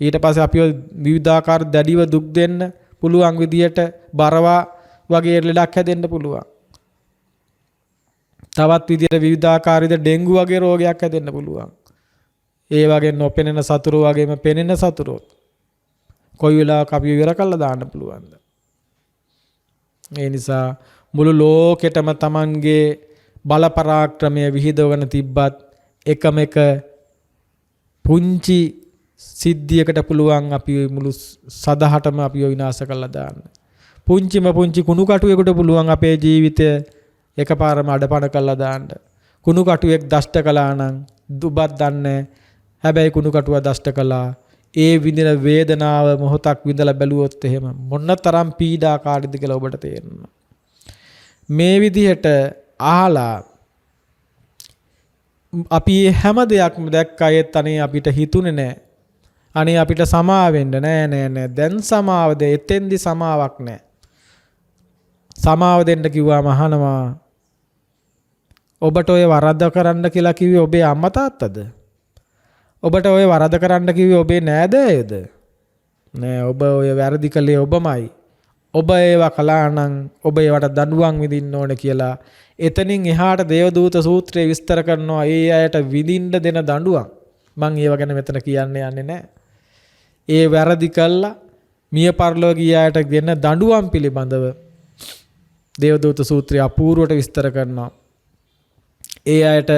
Speaker 1: ඊට පස්සේ අපිව විවිධාකාර දැඩිව දුක් දෙන්න පුළුවන් විදියට බරවා වගේ ලෙඩක් හැදෙන්න පුළුවන්. තවත් විදියට විවිධාකාරයද ඩෙන්ගු වගේ රෝගයක් හැදෙන්න පුළුවන්. ඒ වගේ නොපෙනෙන සතුරු වගේම පෙනෙන සතුරුත් කොයි වෙලාවක අපි ඉවර කළා දාන්න පුළුවන්ද? ඒ නිසා මුළු ලෝකෙටම Tamanගේ බල පරාක්‍රමය විහිදවගෙන තිබ්බත් එකම එක පුංචි සිද්ධියකට පුළුවන් අපි මුළු සදහටම අපිව විනාශ කරලා දාන්න. පුංචිම පුංචි කුණු කටුවෙකුට පුළුවන් අපේ ජීවිතය එකපාරම අඩපණ කරලා දාන්න. කුණු කටුවෙක් දෂ්ට කළා නම් දුබත් දන්නේ. හැබැයි කුණු කටුව දෂ්ට කළා. ඒ විඳින වේදනාව මොහොතක් විඳලා බැලුවොත් එහෙම මොන තරම් පීඩාකාරීද කියලා ඔබට තේරෙනවා. මේ විදිහට අහලා අපි හැම දෙයක්ම දැක්කයෙත් අනේ අපිට හිතුනේ නෑ. අනේ අපිට සමාව වෙන්න නෑ. දැන් සමාවද එතෙන්දි සමාවක් නෑ. සමාව දෙන්න කිව්වම අහනවා ඔබට ඔය වරද්ද කරන්න කියලා කිව්වේ ඔබේ අම්මා තාත්තද? ඔබට ඔය වරද කරන්න කිව්වේ ඔබේ නෑදෑයෝද? නෑ ඔබ ඔය වැරදි කළේ ඔබමයි. ඔබ ඒවා කළා නම් ඔබ ඒවට දඬුවම් විඳින්න ඕන කියලා. එතනින් එහාට දේවදූත සූත්‍රයේ විස්තර කරනවා ඒ අයට විඳින්න දෙන දඬුවම්. මම ඒව ගැන මෙතන කියන්න යන්නේ නැහැ. ඒ වැරදි කළා මිය පරලෝ ගිය අයට දෙන දඬුවම් පිළිබඳව දේවදූත සූත්‍රය අපූර්වට විස්තර කරනවා. ඒ අයට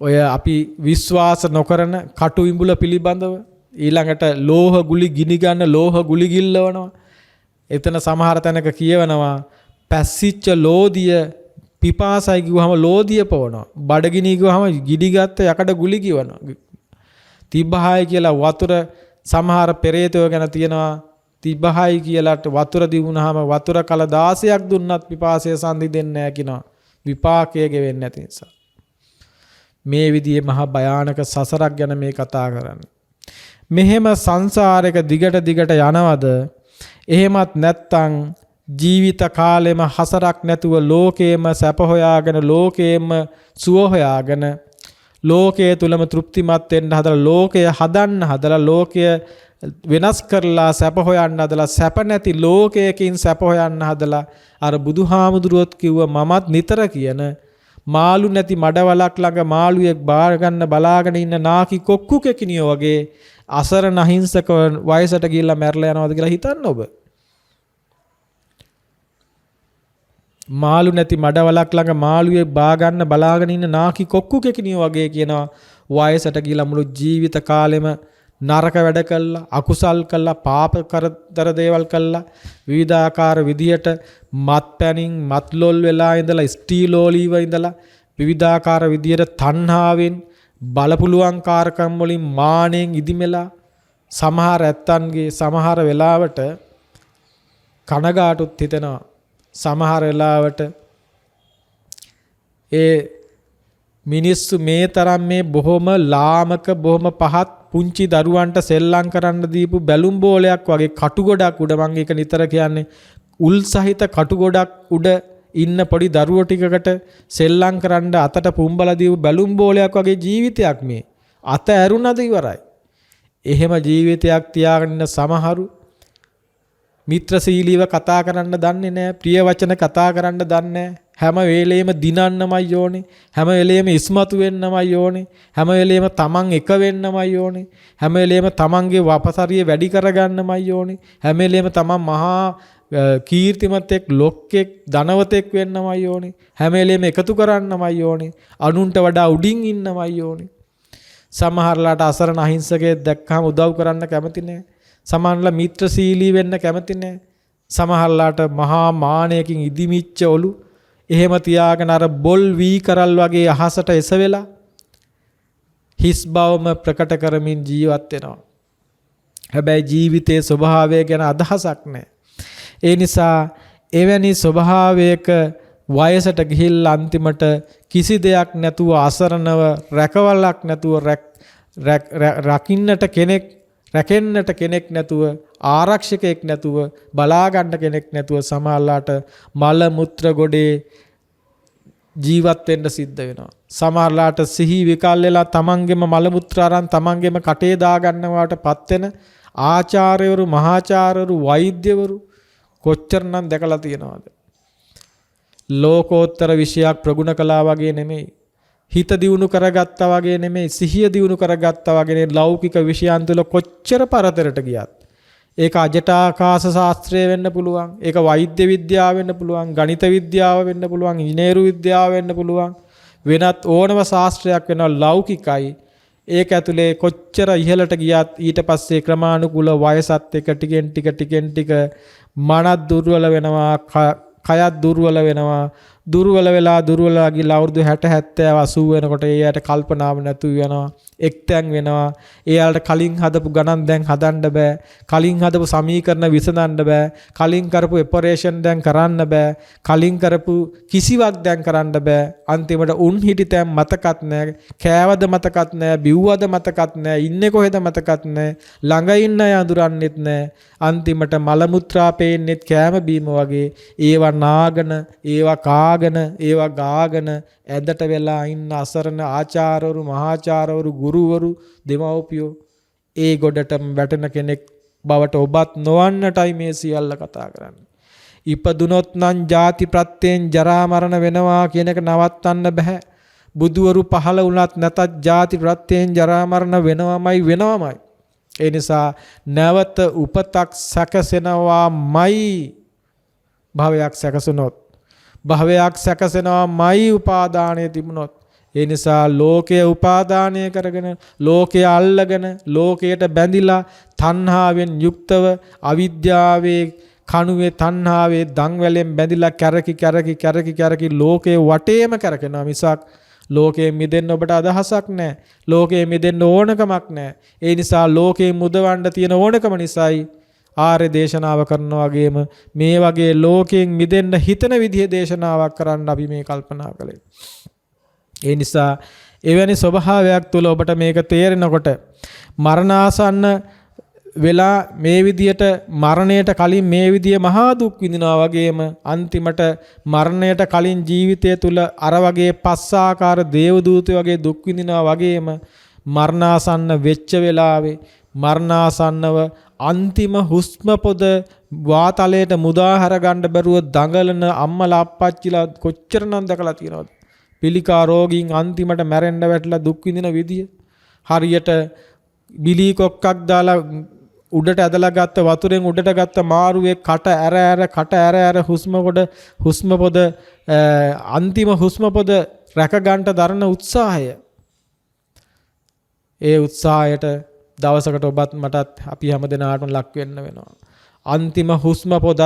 Speaker 1: ඔය අපි විශ්වාස නොකරන කටු ඉඹුල පිළිබඳව ඊළඟට ලෝහ ගුලි ගිනි ගන්න ලෝහ ගුලි ගිල්ලවනවා. එතන සමහර තැනක කියවනවා පැස්සිච්ච ලෝදිය පිපාසයි කිව්වහම ලෝදිය පවනවා. බඩගිනි කිව්වහම ගිඩි ගත්ත යකඩ ගුලි කියවනවා. තිබ්බහයි කියලා වතුර සමහර පෙරේතයෝ ගැන තියෙනවා. තිබ්බහයි කියලාට වතුර දිනුනහම වතුර කල 16ක් දුන්නත් පිපාසය සංදි දෙන්නේ නැහැ කියනවා. විපාකයේ ගෙවෙන්නේ නැති නිසා. මේ විදිහේ මහා භයානක සසරක් ගැන මේ කතා කරන්නේ. මෙහෙම සංසාරයක දිගට දිගට යනවද? එහෙමත් නැත්තම් ජීවිත කාලෙම හසරක් නැතුව ලෝකේම සැප හොයාගෙන ලෝකේම සුව හොයාගෙන ලෝකයේ තුලම තෘප්තිමත් වෙන්න හදලා ලෝකය හදන්න හදලා ලෝකය වෙනස් කරලා සැප හොයන්න හදලා සැප නැති ලෝකයකින් සැප හොයන්න හදලා අර බුදුහාමුදුරුවොත් කිව්ව මමත් නිතර කියන මාළු නැති මඩවලක් ළඟ මාළුවෙක් බාර ගන්න බලාගෙන ඉන්න නාකි කොක්කු කෙකිනියෝ වගේ අසරණ අහිංසක වයසට ගිහිල්ලා මැරලා යනවාද කියලා හිතන්න ඔබ. මාළු නැති මඩවලක් ළඟ මාළුවෙක් බා ගන්න බලාගෙන ඉන්න නාකි කොක්කු කෙකිනියෝ වගේ කියනවා වයසට ගිහිල්ලා මුළු ජීවිත කාලෙම නරක වැඩ කළා අකුසල් කළා පාප කරදර දේවල් කළා විවිධාකාර විදියට මත්පැනින් මත්ලොල් වෙලා ඉඳලා ස්ටීලෝලීව ඉඳලා විවිධාකාර විදියට තණ්හාවෙන් බලපුලුවන්කාරකම් වලින් මානෙන් ඉදිමෙලා සමහර ඇත්තන්ගේ සමහර වෙලාවට කනගාටුත් හිතෙනවා සමහර වෙලාවට ඒ මිනිස්සු මේ තරම් මේ බොහොම ලාමක බොහොම පහත් පුංචි දරුවන්ට සෙල්ලම් කරන්න දීපු බැලුම් බෝලයක් වගේ කටු ගොඩක් උඩ මම ඒක නිතර කියන්නේ උල් සහිත කටු ගොඩක් උඩ ඉන්න පොඩි දරුවෝ ටිකකට සෙල්ලම් කරන්න අතට පුම්බලා දීපු බැලුම් බෝලයක් වගේ ජීවිතයක් මේ අත ඇරුණද ඉවරයි. එහෙම ජීවිතයක් තියාගෙන ඉන්න සමහරු මිත්‍රශීලීව කතා කරන්න දන්නේ නැහැ, ප්‍රිය වචන කතා කරන්න දන්නේ නැහැ. හැම වෙලෙම දිනන්නමයි ඕනේ. හැම වෙලෙම ඉස්මතු වෙන්නමයි ඕනේ. හැම වෙලෙම තමන් එක වෙන්නමයි ඕනේ. හැම වෙලෙම තමන්ගේ වපසරිය වැඩි කරගන්නමයි ඕනේ. හැම වෙලෙම තමන් මහා කීර්තිමත් එක් ලොක්ෙක් ධනවතෙක් වෙන්නමයි ඕනේ. හැම වෙලෙම එකතු කරන්නමයි ඕනේ. අනුන්ට වඩා උඩින් ඉන්නමයි ඕනේ. සමහරලාට අසරණ අහිංසකයෙක් දැක්කම උදව් කරන්න කැමති නැහැ. සමහරලා මිත්‍රශීලී වෙන්න කැමති නැහැ. සමහරලාට මහා මානයකින් ඉදිමිච්ච ඔලු එහෙම තියාගෙන අර බොල් වී කරල් වගේ අහසට එසවෙලා හිස් බවම ප්‍රකට කරමින් ජීවත් වෙනවා. හැබැයි ජීවිතයේ ස්වභාවය ගැන අදහසක් නැහැ. ඒ නිසා එවැනි ස්වභාවයක වයසට ගිහිල්ලා අන්තිමට කිසි දෙයක් නැතුව අසරණව රැකවලක් නැතුව රකින්නට කෙනෙක් රැකෙන්නට කෙනෙක් නැතුව ආරක්ෂකයෙක් නැතුව බලා ගන්න කෙනෙක් නැතුව සමහරලාට මල මුත්‍ර ගොඩේ ජීවත් වෙන්න සිද්ධ වෙනවා. සමහරලාට සිහි විකල් වෙලා තමන්ගේම මල මුත්‍ර අරන් තමන්ගේම කටේ දා ගන්නවාටපත් වෙන ආචාර්යවරු මහාචාර්යවරු වෛද්‍යවරු කොච්චරනම් දැකලා තියෙනවද? ලෝකෝත්තර විෂයක් ප්‍රගුණ කළා වගේ නෙමෙයි. හිත දියුණු කරගත්තා වගේ නෙමෙයි. සිහිය දියුණු කරගත්තා වගේ නෙමෙයි. ලෞකික විෂයන් තුළ කොච්චර පරතරට ගියත් ඒක අජටාකාශ ශාස්ත්‍රය වෙන්න පුළුවන්. ඒක වෛද්‍ය විද්‍යාව වෙන්න පුළුවන්. ගණිත විද්‍යාව වෙන්න පුළුවන්. ඉංජිනේරු විද්‍යාව වෙන්න පුළුවන්. වෙනත් ඕනම ශාස්ත්‍රයක් වෙනවා ලෞකිකයි. ඒක ඇතුලේ කොච්චර ඉහළට ගියත් ඊට පස්සේ ක්‍රමානුකූල වයසත් එක්ක ටිකෙන් ටික මනත් දුර්වල වෙනවා. කයත් දුර්වල වෙනවා. දුර්වල වෙලා ගිහලා අවුරුදු 60 70 80 වෙනකොට එයාට කල්පනාව නැතු වෙනවා. එක්තැන් වෙනවා. එයාලට කලින් හදපු ගණන් දැන් හදන්න බෑ. කලින් හදපු සමීකරණ විසඳන්න බෑ. කලින් කරපු ඔපරේෂන් දැන් කරන්න බෑ. කලින් කරපු කිසිවක් දැන් කරන්න බෑ. අන්තිමට උන් හිටිතැන් මතකත් නෑ. කෑවද මතකත් නෑ. බිව්වද මතකත් නෑ. ඉන්නේ කොහෙද මතකත් නෑ. ළඟ ඉන්න අය අඳුරන්නෙත් නෑ. අන්තිමට මල මුත්‍රා පේන්නෙත් කෑම බීම වගේ ඒවා නාගෙන ඒවා කාගෙන ඒවා ගාගෙන ඇඳට වෙලා ඉන්න අසරණ ආචාර්යවරු මහාචාර්යවරු ගුරුවරු දෙමව්පියෝ ඒ ගොඩටම වැටෙන කෙනෙක් බවට ඔබත් නොවන්නටයි මේ සියල්ල කතා කරන්නේ. ඉපදුනොත් නම් ජාති ප්‍රත්‍යයෙන් ජරා මරණ වෙනවා කියන එක නවත්තන්න බෑ. බුදුවරු පහළ වුණත් නැතත් ජාති ප්‍රත්‍යයෙන් ජරා මරණ වෙනවමයි. ඒ නිසා නැවත උපතක් සැකසෙනවාමයි. භවයක් සැකසුනොත් භවයක් සැකසෙනවාමයි උපාදානය තිබුණොත්. ඒ නිසා ලෝකය උපාදානය කරගෙන ලෝකය අල්ලගෙන ලෝකයට බැඳිලා තණ්හාවෙන් යුක්තව අවිද්‍යාවේ කණුවේ තණ්හාවේ දන්වැලෙන් බැඳිලා කැරකි ලෝකයේ වටේම කරකිනවා මිසක් ලෝකයෙන් මිදෙන්න ඔබට අදහසක් නැහැ. ලෝකයෙන් මිදෙන්න ඕනකමක් නැහැ. ඒ නිසා ලෝකයෙන් මුදවන්න තියෙන ඕනකම නිසායි ආර්ය දේශනාව කරනවා වගේම මේ වගේ ලෝකයෙන් මිදෙන්න හිතන විදිහේ දේශනාවක් කරන්න අපි මේ කල්පනා කළේ. ඒ නිසා එවැනි ස්වභාවයක් තුළ ඔබට මේක තේරෙනකොට මරණාසන්න වෙලා මේ විදියට මරණයට කලින් මේ විදිය මහා දුක් විඳිනවා වගේම අන්තිමට මරණයට කලින් ජීවිතය තුළ අර වගේ පස්සාකාර දේවදූතයෝ වගේ දුක් විඳිනවා වගේම මරණාසන්න වෙච්ච වෙලාවේ මරණාසන්නව අන්තිම හුස්ම පොද වාතලයට මුදා හැර ගන්න බැරුව දඟලන අම්මලා අප්පච්චිලා කොච්චරනම් දැකලා තියෙනවද? පිළිකා රෝගීන් අන්තිමට මැරෙන්න වැටලා දුක් විඳින විදිය හරියට බිලී කොක්කක් දාලා උඩට ඇදලා ගත්ත වතුරෙන් උඩට ගත්ත මාරුවේ කට ඇර හුස්ම පොද අන්තිම හුස්ම පොද රැක ගන්නට දරන උත්සාහය. ඒ උත්සාහයට දවසකට ඔබත් මටත් අපි හැමදෙනාටම ලක් වෙන්න වෙනවා. අන්තිම හුස්ම පොදත්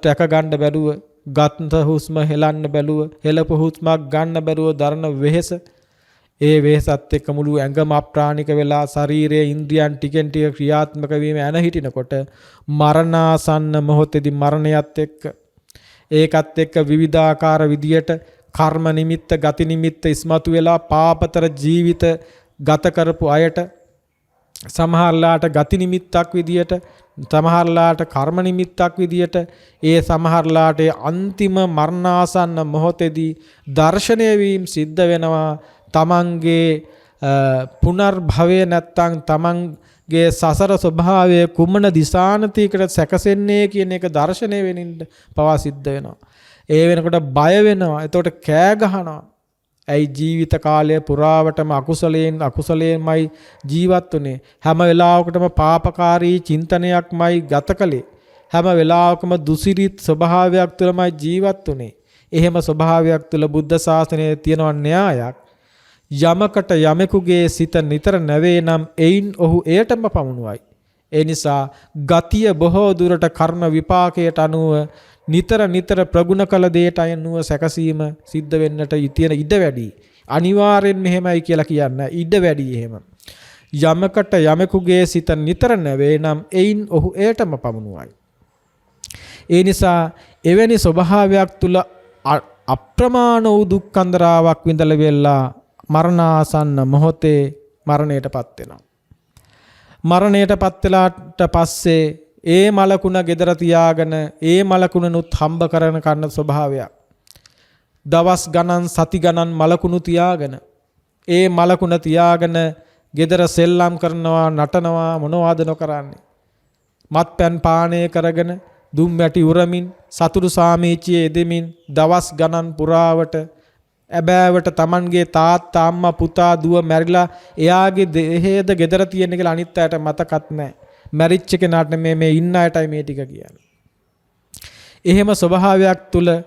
Speaker 1: රැක ගන්න බැරුව ගත්ත හුස්ම හෙලන්න බැලුව හෙලපු හුස්මක් ගන්න බැරුව දරන වෙහෙස. ඒ වෙහසත් එක්ක මුළු ඇඟම අප්‍රාණික වෙලා ශරීරයේ ඉන්ද්‍රියන් ටිකෙන් ටික ක්‍රියාත්මක වීම ඇන හිටිනකොට මරණාසන්න මොහොතේදී මරණයත් එක්ක ඒකත් එක්ක විවිධාකාර විදියට කර්ම නිමිත්ත ගති නිමිත්ත ඉස්මතු වෙලා පාපතර ජීවිත ගත කරපු අයට සමහරලාට ගති නිමිත්තක් විදියට සමහරලාට කර්ම නිමිත්තක් විදියට ඒ සමහරලාට අන්තිම මරණාසන්න මොහොතේදී දර්ශනය වීම සිද්ධ වෙනවා. තමන්ගේ පුනර්භවය නැත්තම් තමන්ගේ සසර ස්වභාවය කුමන දිශානතියකට සැකසෙන්නේ කියන එක දර්ශනය වෙනින්න පවා සිද්ධ වෙනවා. ඒ වෙනකොට බය වෙනවා. එතකොට කෑ ගහනවා. ඇයි ජීවිත කාලය පුරාවටම අකුසලයෙන්මයි ජීවත් වුනේ. හැම වෙලාවකටම පාපකාරී චින්තනයක්මයි ගත කළේ. හැම වෙලාවකම දුසිරිත ස්වභාවයක් තුළමයි ජීවත් වුනේ. එහෙම ස්වභාවයක් තුළ බුද්ධ ශාසනයේ තියෙන න්‍යායක් යමකට යමෙකුගේ සිත නිතර නැවේ නම් එයින් ඔහු එයටම පමුණුවයි. ඒ නිසා ගතිය බොහෝ දුරට කර්ම විපාකයට අනුව නිතර ප්‍රගුණ කළ දේට අනුව සැකසීම සිද්ධ වෙන්නට තියෙන ඉඩ වැඩි. අනිවාර්යෙන් මෙහෙමයි කියලා කියන්න ඉඩ වැඩි එහෙම. යමකට යමෙකුගේ සිත නිතර නැවේ නම් එයින් ඔහු එයටම පමුණුවයි. ඒ නිසා එවැනි ස්වභාවයක් තුල අප්‍රමාණ වූ දුක්ඛන්දරාවක් විඳලා වෙලා මරණාසන්න මොහොතේ මරණයටපත් වෙනවා. මරණයටපත් වෙලාට පස්සේ ඒ මලකුණ gedara තියාගෙන ඒ මලකුණනුත් හම්බ කරන කන්න ස්වභාවයක්. දවස් ගණන් සති ගණන් මලකුණු තියාගෙන ඒ මලකුණ තියාගෙන gedara සෙල්ලම් කරනවා නටනවා මොනවද නොකරන්නේ. මත්පැන් පානය කරගෙන දුම් වැටි උරමින් සතුරු සාමීචියේ යෙදෙමින් දවස් ගණන් පුරාවට ඇබෑවට Tamanගේ තාත්තා අම්මා පුතා දුව මැරිලා එයාගේ දෙහේද gedara තියෙන කියලා අනිත් අයට මතකත් නැහැ. මැරිච්ච කෙනාට මේ ඉන්න අයටයි මේ ටික කියන්නේ. එහෙම ස්වභාවයක් තුල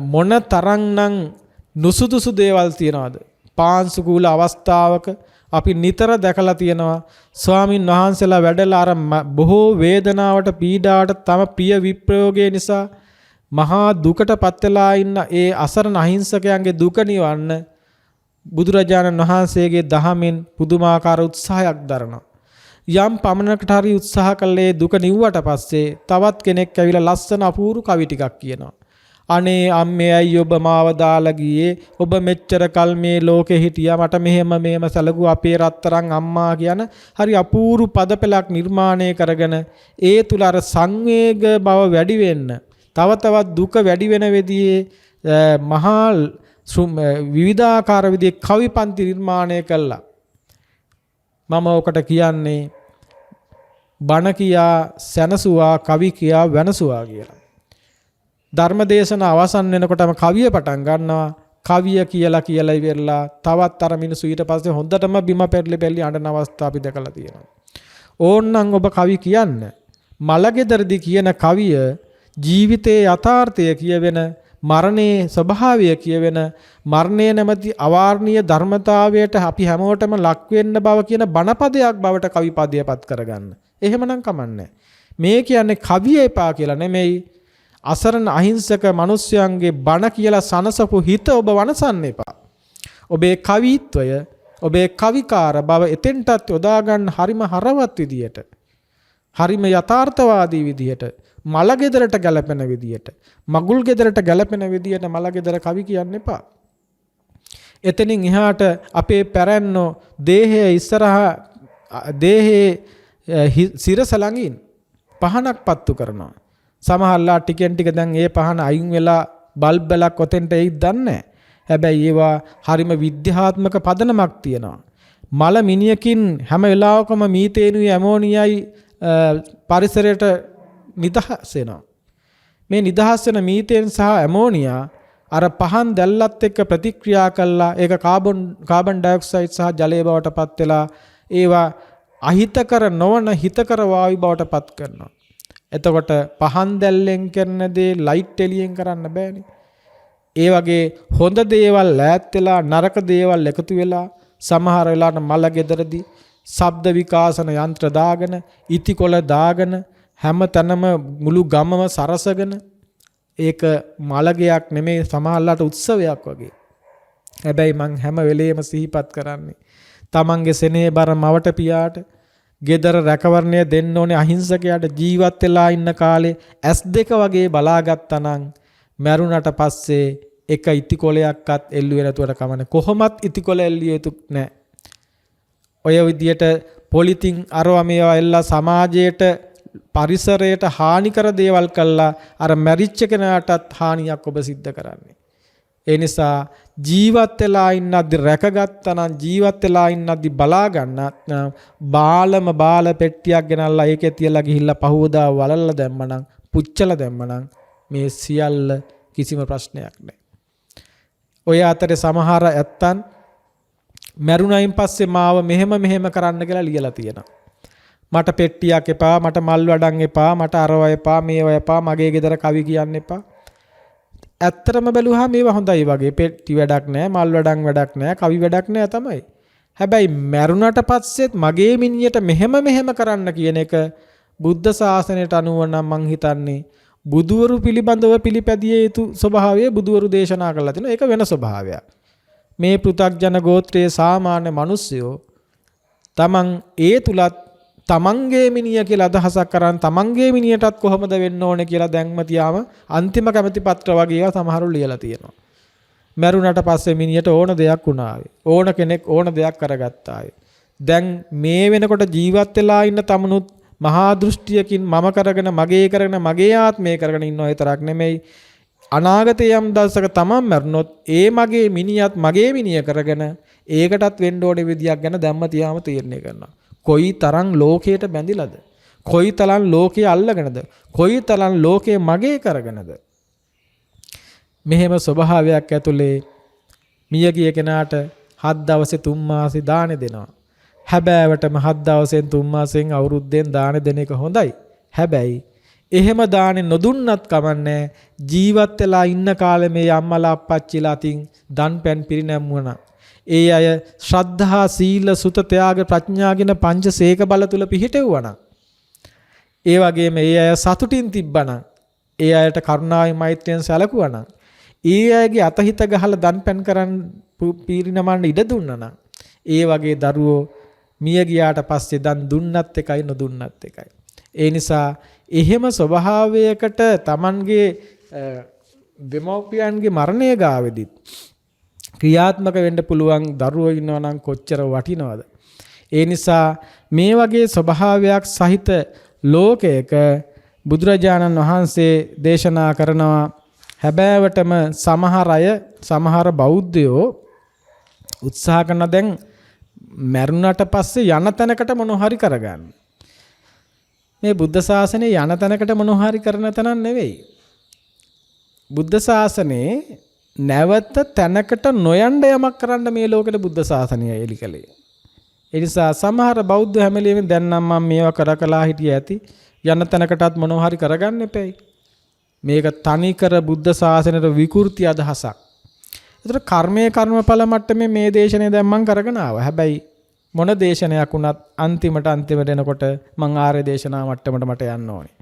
Speaker 1: මොන තරම්නම් නුසුදුසු දේවල් තියනවද? පාංශුකූල අවස්ථාවක අපි නිතර දැකලා තියෙනවා ස්වාමින් වහන්සේලා වැඩලා අර බොහෝ වේදනාවට පීඩාවට තම ප්‍රිය විප්‍රයෝගය නිසා මහා දුකට පත් වෙලා ඉන්න ඒ අසරණ අහිංසකයන්ගේ දුක නිවන්න බුදුරජාණන් වහන්සේගේ දහමෙන් පුදුමාකාර උත්සාහයක් දරනවා. යම් පමණකට හරි උත්සාහ කළේ දුක නිව්වට පස්සේ තවත් කෙනෙක් ඇවිල්ලා ලස්සන අපූර්ව කවි ටිකක් කියනවා. අනේ අම්මේ අයියෝ ඔබ මාව දාලා ගියේ ඔබ මෙච්චර කල් මේ ලෝකේ හිටියා මට මෙහෙම සැලකුවා අපේ රත්තරන් අම්මා කියන හරි අපූර්ව පදපලක් නිර්මාණය කරගෙන ඒ තුල අර සංවේග බව වැඩි වෙන්න තව තවත් දුක වැඩි වෙන වෙදියේ මහා විවිධාකාර විදිහේ කවි පන්ති නිර්මාණය කළා. මම ඔකට කියන්නේ බණ කියා සැනසුවා කවි කියා වෙනසුවා කියලා. ධර්මදේශන අවසන් වෙනකොටම කවිය පටන් ගන්නවා. කවිය කියලා ඉවරලා තවත් අර මිනිස්සු ඊට පස්සේ හොඳටම බිම පෙරලි අඬන අවස්ථා අපි දැකලා තියෙනවා. ඕන්නම් ඔබ කවි කියන්න. මලගෙදරදී කියන කවිය ජීවිතයේ යථාර්ථය කියවෙන, මරණයේ ස්වභාවය කියවෙන, මරණය නැමැති අවාරණීය ධර්මතාවයට අපි හැමෝටම ලක් වෙන්න බව කියන බණපදයක් බවට කවි පදයපත් කරගන්න. එහෙමනම් කමන්නේ. මේ කියන්නේ කවිය එපා කියලා නෙමෙයි. අසරණ අහිංසක මිනිස්යන්ගේ බණ කියලා සනසපු හිත ඔබ වනසන්න එපා. ඔබේ කවිත්වය, ඔබේ කවිකාර බව එතෙන්ටත් යොදා ගන්න හරිම හරවත් විදියට, හරිම යථාර්ථවාදී විදියට, මලගෙදරට ගැලපෙන විදියට, මගුල් ගෙදරට ගැලපෙන විදියට මලගෙදර කවි කියන්න එපා. එතනින් එහාට අපේ පැරැන්නෝ දේහයේ ඉස්සරහා දේහයේ සිරස ළඟින් පහනක් පත්තු කරනවා. සමහරලා ටිකෙන් ටික දැන් ඒ පහන අයින් වෙලා බල්බ් බලක් ඔතෙන්ට එයිද දන්නේ නැහැ. හැබැයි ඒවා හරිම විද්‍යාත්මක පදනමක් තියෙනවා. මල මිනියකින් හැම වෙලාවකම මීතේනුයි ඇමෝනියයි පරිසරයට නිදහස් වෙනවා. මේ නිදහස් වෙන මීතේන් සහ ඇමෝනියා අර පහන් දැල්ලත් එක්ක ප්‍රතික්‍රියා කළා ඒක කාබන් ඩයොක්සයිඩ් සහ ජලය බවට පත් වෙලා ඒවා අහිතකර නොවන හිතකර වායු බවට පත් කරනවා. එතකොට පහන් දැල්ලෙන් කරන දේ ලයිට් එළියෙන් කරන්න බෑනේ. ඒ වගේ හොඳ දේවල් ඈත් වෙලා නරක දේවල් එකතු වෙලා සමහර වෙලාවට මල ගෙදරදී ශබ්ද විකාශන යන්ත්‍ර දාගෙන ඉතිකොල දාගෙන හැම තැනම මුළු ගමම සරසගෙන ඒක මලගයක් නෙමේ සමහරලාට උත්සවයක් වගේ. හැබැයි මං හැම වෙලේම සිහිපත් කරන්නේ තමන්ගේ සෙනෙහ බර මවට පියාට ගෙදර රැකවරණය දෙන්න ඕනේ අහිංසකයාට ජීවත් වෙලා ඉන්න කාලේ S2 වගේ බලාගත්තා නම් මැරුණට පස්සේ එක ඉතිකොලයක්වත් එල්ලුවේ නැතුවට කමන්නේ. කොහොමත් ඉතිකොල එල්ලිය යුතු නැහැ. ඔය විදියට පොලිතින් අරවා මේවා එල්ලා සමාජයට පරිසරයට හානි කර දේවල් කළා අර මැරිච්ච කෙනාටත් හානියක් ඔබ සිද්ධ කරන්නේ. ඒ නිසා ජීවත් වෙලා ඉන්නද්දි රැකගත්තා නම් ජීවත් වෙලා ඉන්නද්දි බලා ගන්නත් බාලම බාල පෙට්ටියක් ගෙනල්ලා ඒකේ තියලා ගිහිල්ලා පහවදා වලල්ලා දැම්මනම් පුච්චලා දැම්මනම් මේ සියල්ල කිසිම ප්‍රශ්නයක් නැහැ. ඔය අතරේ සමහර ඇත්තන් මැරුණයින් පස්සේ මාව මෙහෙම කරන්න කියලා ලියලා තියෙනවා. මට පෙට්ටියක් එපා, මට මල් වඩන් එපා, මට අරව එපා, මේව එපා, මගේ ගෙදර කවි කියන්න එපා. ඇත්තටම බැලුවා මේවා හොඳයි වගේ. පෙට්ටි වැඩක් නැහැ, මල් වඩන් වැඩක් නැහැ, කවි වැඩක් නැහැ තමයි. හැබැයි මැරුණට පස්සෙත් මගේ මිනියට මෙහෙම කරන්න කියන එක බුද්ධ ශාසනයට අනුව නම් මං හිතන්නේ බුදුවරු පිළිබඳව පිළිපැදිය යුතු ස්වභාවය බුදුවරු දේශනා කරලා තිනවා. ඒක වෙන ස්වභාවයක්. මේ පෘථග්ජන ගෝත්‍රයේ සාමාන්‍ය මිනිස්සුયો තමන් ඒ තුලත් තමන්ගේ මිනිය කියලා අදහසක් කරන් තමන්ගේ මිනියටත් කොහොමද වෙන්න ඕනේ කියලා දැන්ම තියාම අන්තිම කැමැති පත්‍ර වගේ ඒවා සමහරු ලියලා තියෙනවා. මැරුණට පස්සේ මිනියට ඕන දෙයක් වුණාවේ. ඕන කෙනෙක් ඕන දෙයක් කරගත්තාවේ. දැන් මේ වෙනකොට ජීවත් වෙලා ඉන්න තමනුත් මහා දෘෂ්ටියකින් මම කරගෙන මගේ ආත්මය කරගෙන ඉන්නවා විතරක් නෙමෙයි අනාගතයේ යම් දවසක තමන් මැරුණොත් ඒ මගේ මිනියත් මගේ මිනිය කරගෙන ඒකටත් වෙන්න ඕනේ විදියක් ගැන දැම්ම තියාම තීරණය කරනවා. කොයි තරම් ලෝකයට බැඳිලාද? කොයි තරම් ලෝකයේ අල්ලගෙනද? කොයි තරම් ලෝකයේ මගේ කරගෙනද? මෙහෙම ස්වභාවයක් ඇතුලේ මියගිය කෙනාට 7 දවසේ 3 මාසේ දාන දෙනවා. හැබෑවටම 7 දවසෙන් 3 මාසෙන් අවුරුද්දෙන් දාන දෙන එක හොඳයි. හැබැයි එහෙම දාන්නේ නොදුන්නත් කමන්නේ ජීවත් වෙලා ඉන්න කාලේ මේ අම්මලා අප්පච්චිලා අතින් දන් පෙන් පිරිනැමුණා. ඒ අය ශ්‍රද්ධා සීල සුත ත්‍යාග ප්‍රඥා කියන පංච සේක බල තුල පිහිටෙවුවා. ඒ වගේම ඒ අය සතුටින් තිබ්බනම් ඒ අයට කරුණාවෙන් මෛත්‍රියෙන් සැලකුවා. ඒ අයගේ අතහිත ගහලා දන් පෙන් කරන් පිරිනමන්න ඉඩ දුන්නා නම් ඒ වගේ දරුවෝ මිය ගියාට පස්සේ දන් දුන්නත් එකයි නොදුන්නත් එකයි. ඒ නිසා එහෙම ස්වභාවයකට Tamanගේ දෙමව්පියන්ගේ මරණය ගාවෙදිත් ක්‍රියාත්මක වෙන්න පුළුවන් දරුවෝ ඉන්නවා නම් කොච්චර වටිනවද? ඒ නිසා මේ වගේ ස්වභාවයක් සහිත ලෝකයක බුදුරජාණන් වහන්සේ දේශනා කරනවා. හැබෑවටම සමහර බෞද්ධයෝ උත්සාහ කරන දැන් මරුණට පස්සේ යන තැනකට මොන හරි කරගන්න. මේ බුද්ධ ශාසනය යන තැනකට මොනවා හරි කරන තැනක් නෙවෙයි. බුද්ධ ශාසනයේ නැවත තැනකට නොයන්න යමක් කරන්න මේ ලෝකෙට බුද්ධ ශාසනය එලි කළේ. ඒ නිසා සමහර බෞද්ධ හැමලෙම දැන් නම් මම මේවා කරකලා හිටිය ඇති යන තැනකටත් මොනවා හරි කරගන්න එපැයි. මේක තනිකර බුද්ධ ශාසනයට විකෘති අදහසක්. ඒතර කර්මයේ කර්මඵල මට්ටමේ මේ දේශනේ දැන් මම කරගෙන ආවා. හැබැයි මොන දේශනයක් වුණත් අන්තිමට එනකොට මං ආර්ය දේශනා මට්ටමට මට යන්න ඕනේ.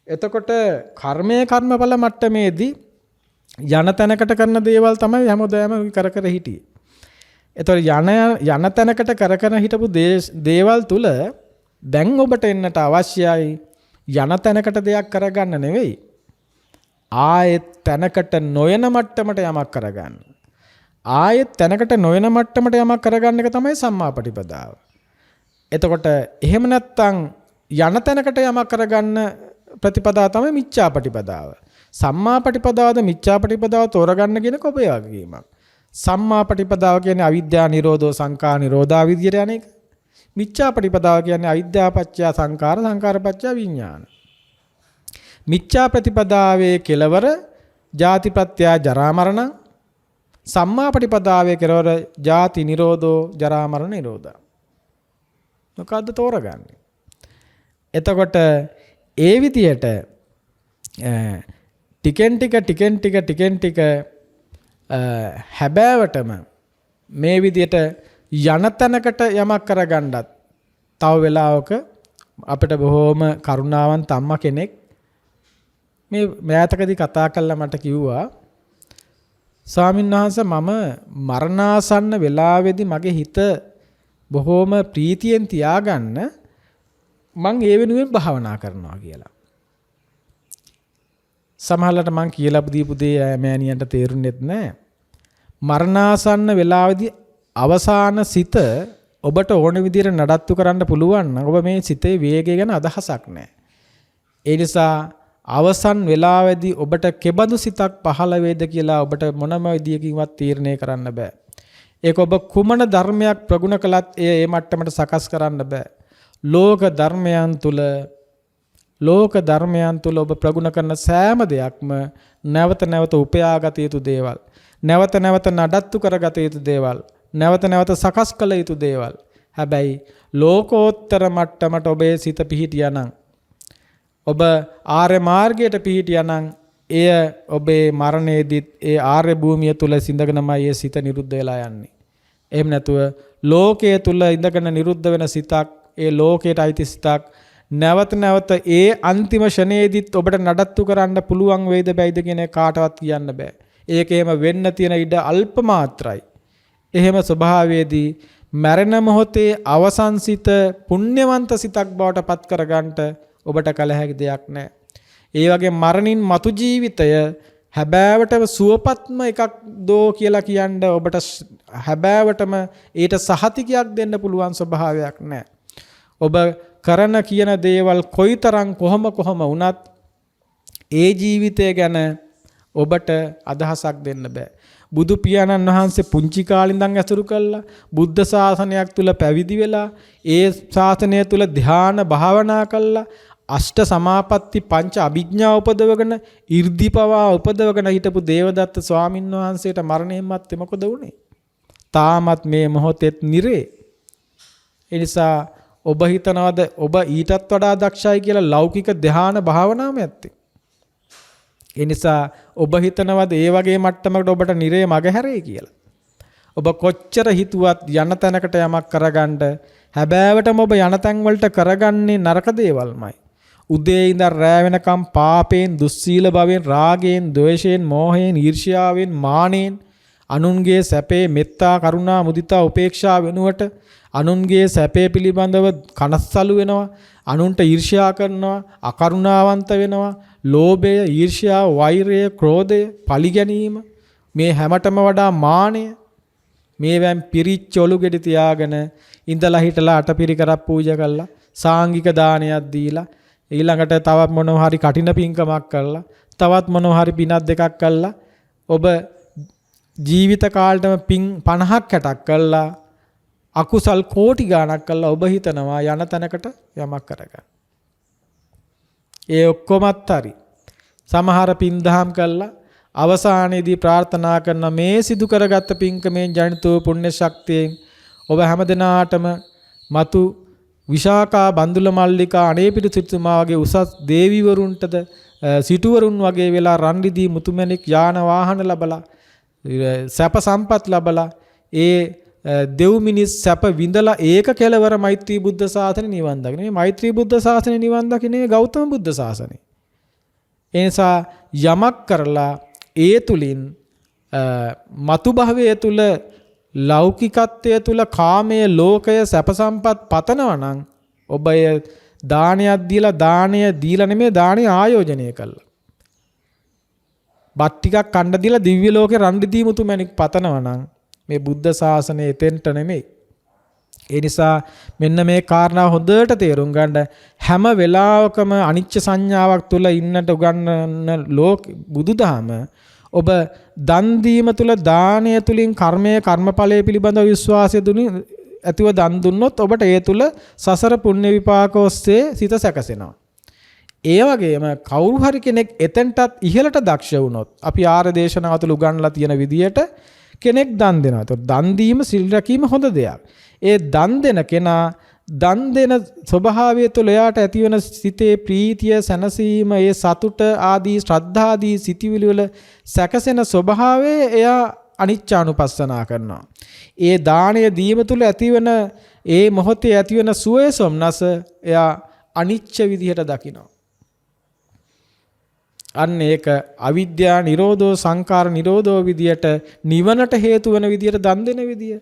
Speaker 1: එතකොට කර්මයේ කර්මඵල මට්ටමේදී යන තැනකට කරන දේවල් තමයි හැමෝදෑම කර හිටියේ. එතකොට යන තැනකට කර හිටපු දේවල් තුල දැන් ඔබට එන්නට අවශ්‍යයි යන තැනකට දෙයක් කරගන්න නෙවෙයි. ආයෙත් තැනකට නොයන මට්ටමට යමක් කරගන්න. ආයෙත් තැනකට නොයන මට්ටමට යමක් කරගන්න එක තමයි සම්මාපටිපදාව. එතකොට එහෙම නැත්තම් යන තැනකට යමක් කරගන්න ප්‍රතිපදාව තමයි මිච්ඡාපටිපදාව. සම්මාපටිපදාවද මිච්ඡාපටිපදාව තෝරගන්න කියන කොබේ වගේමක්. සම්මාපටිපදාව කියන්නේ අවිද්‍යා නිරෝධෝ සංඛාර නිරෝධා විදියට යන එක. මිච්ඡාපටිපදාව කියන්නේ අවිද්‍යා පත්‍ය සංඛාර සංඛාර පත්‍ය විඥාන. මිච්ඡා ප්‍රතිපදාවේ කෙලවර ජාති ප්‍රත්‍ය ජරා මරණ, සම්මාපටිපදාවේ කෙලවර ජාති නිරෝධෝ ජරා මරණ නිරෝධා. මොකද්ද තෝරගන්නේ? එතකොට ඒ විදියට ටිකෙන් ටික හැබෑවටම මේ විදියට යන තැනකට යමක් කරගන්නත් තව වෙලාවක අපිට බොහොම කරුණාවන්ත අම්මා කෙනෙක් මේ මෑතකදී කතා කළා මට කිව්වා, ස්වාමීන් වහන්සේ මම මරණාසන්න වෙලාවේදී මගේ හිත බොහොම ප්‍රීතියෙන් තියාගන්න මං ඒ වෙනුවෙන් භාවනා කරනවා කියලා. සමහරවිට මං කියලා දීපු දේ මෑණියන්ට තේරුන්නේත් නැහැ. මරණාසන්න වෙලාවේදී අවසාන සිත ඔබට ඕන විදිහට නඩත්තු කරන්න පුළුවන් නම් ඔබ මේ සිතේ වේගය ගැන අදහසක් නැහැ. ඒ නිසා අවසන් වෙලාවේදී ඔබට කෙබඳු සිතක් පහළ වේද කියලා ඔබට මොනම විදියකින්වත් තීරණය කරන්න බෑ. ඒක ඔබ කුමන ධර්මයක් ප්‍රගුණ කළත් ඒ මට්ටමට සකස් කරන්න බෑ. ලෝක ධර්මයන් තුල ඔබ ප්‍රගුණ කරන සෑම දෙයක්ම නැවත නැවත උපයාගත යුතු දේවල්, නැවත නැවත නඩත්තු කරගත යුතු දේවල්, නැවත නැවත සකස් කළ යුතු දේවල්. හැබැයි ලෝකෝත්තර මට්ටමට ඔබේ සිත පිහිටියා නම්, ඔබ ආර්ය මාර්ගයට පිහිටියා නම්, එය ඔබේ මරණයේදීත් ඒ ආර්ය භූමිය තුල සිඳගෙනමයි ඒ සිත නිරුද්ධ වෙලා යන්නේ. එහෙම නැතුව ලෝකයේ තුල ඉඳගෙන නිරුද්ධ වෙන සිතක්, ඒ ලෝකයට අයිති සිතක් නැවත නැවත ඒ අන්තිම ෂණයේදීත් ඔබට නඩත්තු කරන්න පුළුවන් වේද බැයිද කියන කාටවත් කියන්න බෑ. ඒක එහෙම වෙන්න තියෙන ඉඩ අල්ප මාත්‍රයි. එහෙම ස්වභාවයේදී මරණ මොහොතේ අවසන් සිත පුණ්‍යවන්ත සිතක් බවට පත් කරගන්නට ඔබට කල හැකි දෙයක් නැහැ. ඒ වගේ මරණින් මතු ජීවිතය හැබෑවටම සුවපත්ම එකක් දෝ කියලා කියන්න ඔබට හැබෑවටම ඊට සහතිකයක් දෙන්න පුළුවන් ස්වභාවයක් නැහැ. ඔබ කරන කියන දේවල් කොයිතරම් කොහොම වුණත් ඒ ජීවිතය ගැන ඔබට අදහසක් දෙන්න බෑ. බුදු පියාණන් වහන්සේ පුංචි කාලේ ඉඳන් ඇසුරු කළා, බුද්ධ ශාසනයක් තුල පැවිදි වෙලා, ඒ ශාසනය තුල ධ්‍යාන භාවනා කළා, අෂ්ට සමාපatti පංච අභිඥා උපදවගෙන, 이르දිපවා උපදවගෙන හිටපු දේවදත්ත ස්වාමින් වහන්සේට මරණයෙන් මත්තේ මොකද වුනේ? තාමත් මේ මොහොතෙත් නිරේ. ඒ නිසා ඔබ හිතනවාද ඔබ ඊටත් වඩා දක්ෂයි කියලා ලෞකික ධ්‍යාන භාවනාවක් ඇත්තේ? ඒ නිසා ඔබ හිතනවාද ඒ වගේ මට්ටමකට ඔබට නිරේ මග හැරේ කියලා? ඔබ කොච්චර හිතුවත් යන තැනකට යමක් කරගන්න හැබෑවටම ඔබ යන තැන් වලට කරගන්නේ නරක දේවල්මයි. උදේ ඉඳන් රෑ වෙනකම් පාපයෙන්, දුස්සීල භවෙන්, රාගයෙන්, ද්වේෂයෙන්, මෝහයෙන්, ඊර්ෂ්‍යාවෙන්, මානෙන්, අනුන්ගේ සැපේ මෙත්තා, කරුණා, මුදිතා, උපේක්ෂා වෙනුවට අනුන්ගේ සැපේ පිළිබඳව කනස්සලු වෙනවා, අනුන්ට ඊර්ෂ්‍යා කරනවා, අකරුණාවන්ත වෙනවා, ලෝභය, ඊර්ෂ්‍යාව, වෛරය, ක්‍රෝධය, පලිගැනීම, මේ හැමතෙම වඩා මානය, මේවෙන් පිරිච්ච ඔලු ගෙඩි තියාගෙන ඉඳලා හිටලා අටපිරිකරක් පූජා කරලා, සාංගික දානයක් දීලා, ඊළඟට තවත් මොනවා හරි කටින පින්කමක් කරලා, තවත් මොනවා හරි පිනක් දෙකක් කරලා, ඔබ ජීවිත කාලෙටම පින් 50ක් 60ක් කරලා, අකුසල් කෝටි ගාණක් කරලා ඔබ හිතනවා යන තැනකට යමක් කරගන්න. ඒ ඔක්කොමත් හරි. සමහර පින්දහම් කළා අවසානයේදී ප්‍රාර්ථනා කරන මේ සිදු කරගත් පින්කමෙන් ජනිත වූ පුණ්‍ය ශක්තියෙන් ඔබ හැමදෙනාටම මතු විශාකා බන්දුල මල්ලිකා අනේපිඩු සිටුමා වගේ උසස් දේවිවරුන්ටද සිටුවරුන් වගේ වෙලා රන් රිදී මුතුමැණික් යාන වාහන ලබලා සැප සම්පත් ලබලා ඒ දෙව් මිනිස් සැප විඳලා ඒක කෙලවර මෛත්‍රී බුද්ධ ශාසනය නිවන් දකින. මේ මෛත්‍රී බුද්ධ ශාසනය නිවන් දකින්නේ ගෞතම බුද්ධ ශාසනය. ඒ නිසා යමක් කරලා ඒ තුලින් මතු භවයේ තුල ලෞකිකත්වයේ තුල කාමයේ ලෝකය සැප සම්පත් පතනවා නම් ඔබ ඒ දානයක් දීලා නෙමෙයි දානය ආයෝජනය කළා. බත් ටිකක් කන්න දීලා දිව්‍ය ලෝකේ රන් රිදී මුතු මැණික් පතනවා නම් මේ බුද්ධ ශාසනය එතෙන්ට නෙමෙයි. ඒ නිසා මෙන්න මේ කාරණා හොඳට තේරුම් ගන්න හැම වෙලාවකම අනිච්ච සංඥාවක් තුල ඉන්නට උගන්වන බුදුදහම ඔබ දන් දීම තුල දානය තුලින් කර්මඵලයේ පිළිබඳව විශ්වාසය ඇතිව දන් දුන්නොත් ඔබට ඒ තුල සසර පුණ්‍ය විපාක ඔස්සේ සිත සැකසෙනවා. ඒ වගේම කවුරු හරි කෙනෙක් එතෙන්ටත් ඉහළට දක්ෂ වුණොත් අපි ආර්ය දේශනාව තුල උගන්වලා තියෙන විදියට කෙනෙක් දන් දෙනවා. ඒතකොට දන් දීම සිල් රැකීම හොඳ දෙයක්. ඒ දන් දෙන කෙනා දන් දෙන ස්වභාවය තුළ එයාට ඇතිවන සිතේ ප්‍රීතිය සැනසීම ඒ සතුට ආදී ශ්‍රද්ධාදී සිටිවිලි වල සැකසෙන ස්වභාවය එයා අනිච්චානුපස්සනා කරනවා. ඒ දාණය දීම තුළ ඇතිවන ඒ මොහොතේ ඇතිවන සුවය සොම්නස එයා අනිච්ච විදිහට දකිනවා. අන්න ඒක අවිද්‍යා නිරෝධෝ සංකාර නිරෝධෝ විදියට නිවනට හේතු වෙන විදියට දන් දෙන විදිය.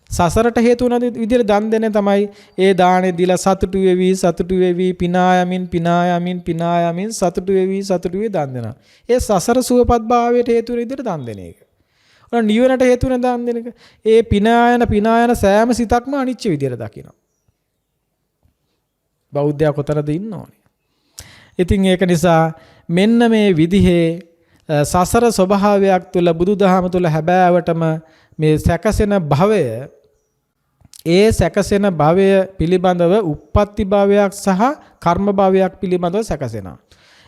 Speaker 1: සසරට හේතු වෙන විදියට දන් දෙන තමයි ඒ දාණය දීලා සතුටු වෙවි පිනායමින් සතුටු වෙවි දන් දෙනවා. ඒ සසර සුවපත් භාවයට හේතු වෙන විදියට දන් දෙන එක. ඔන්න නිවනට හේතු වෙන දන් දෙන එක. ඒ පිනායන සෑම සිතක්ම අනිච්ච විදියට දකිනවා. බෞද්ධයා කොතරද ඉන්න ඕනේ. ඉතින් ඒක නිසා මෙන්න මේ විදිහේ සසර ස්වභාවයක් තුළ බුදුදහම තුළ හැබෑවටම මේ සැකසෙන භවය ඒ සැකසෙන භවය පිළිබඳව උප්පත්ති භවයක් සහ කර්ම භවයක් පිළිබඳව සැකසෙනවා.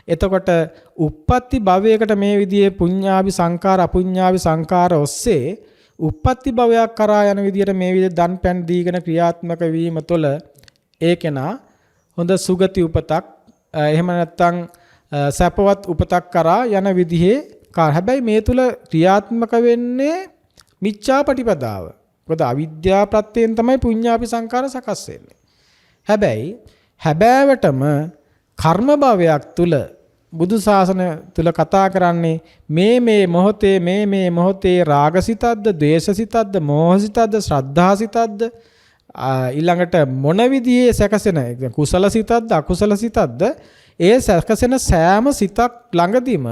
Speaker 1: එතකොට උප්පත්ති භවයකට මේ විදිහේ පුඤ්ඤාභි සංකාර අපුඤ්ඤාභි සංකාර ඔස්සේ උප්පත්ති භවයක් කරා යන විදිහට මේ විදිහේ දන් පැන් දීගෙන ක්‍රියාත්මක වීම තුළ ඒකේනා හොඳ සුගති උපතක් එහෙම නැත්නම් සැපවත් උපතක් කරා යන විදිහේ හැබැයි මේ තුල ක්‍රියාත්මක වෙන්නේ මිච්ඡා ප්‍රතිපදාව. මොකද අවිද්‍යා ප්‍රත්‍යයෙන් තමයි පුඤ්ඤාපි සංකාර සකස් වෙන්නේ. හැබෑවටම කර්ම භවයක් තුල බුදු ශාසනය තුල කතා කරන්නේ මේ මොහොතේ රාගසිතක්ද, ද්වේෂසිතක්ද, මෝහසිතක්ද, ශ්‍රද්ධාසිතක්ද ඊළඟට මොන විදිහේ සැකසෙන කුසල සිතක්ද අකුසල සිතක්ද ඒ සැකසෙන සෑම සිතක් ළඟදීම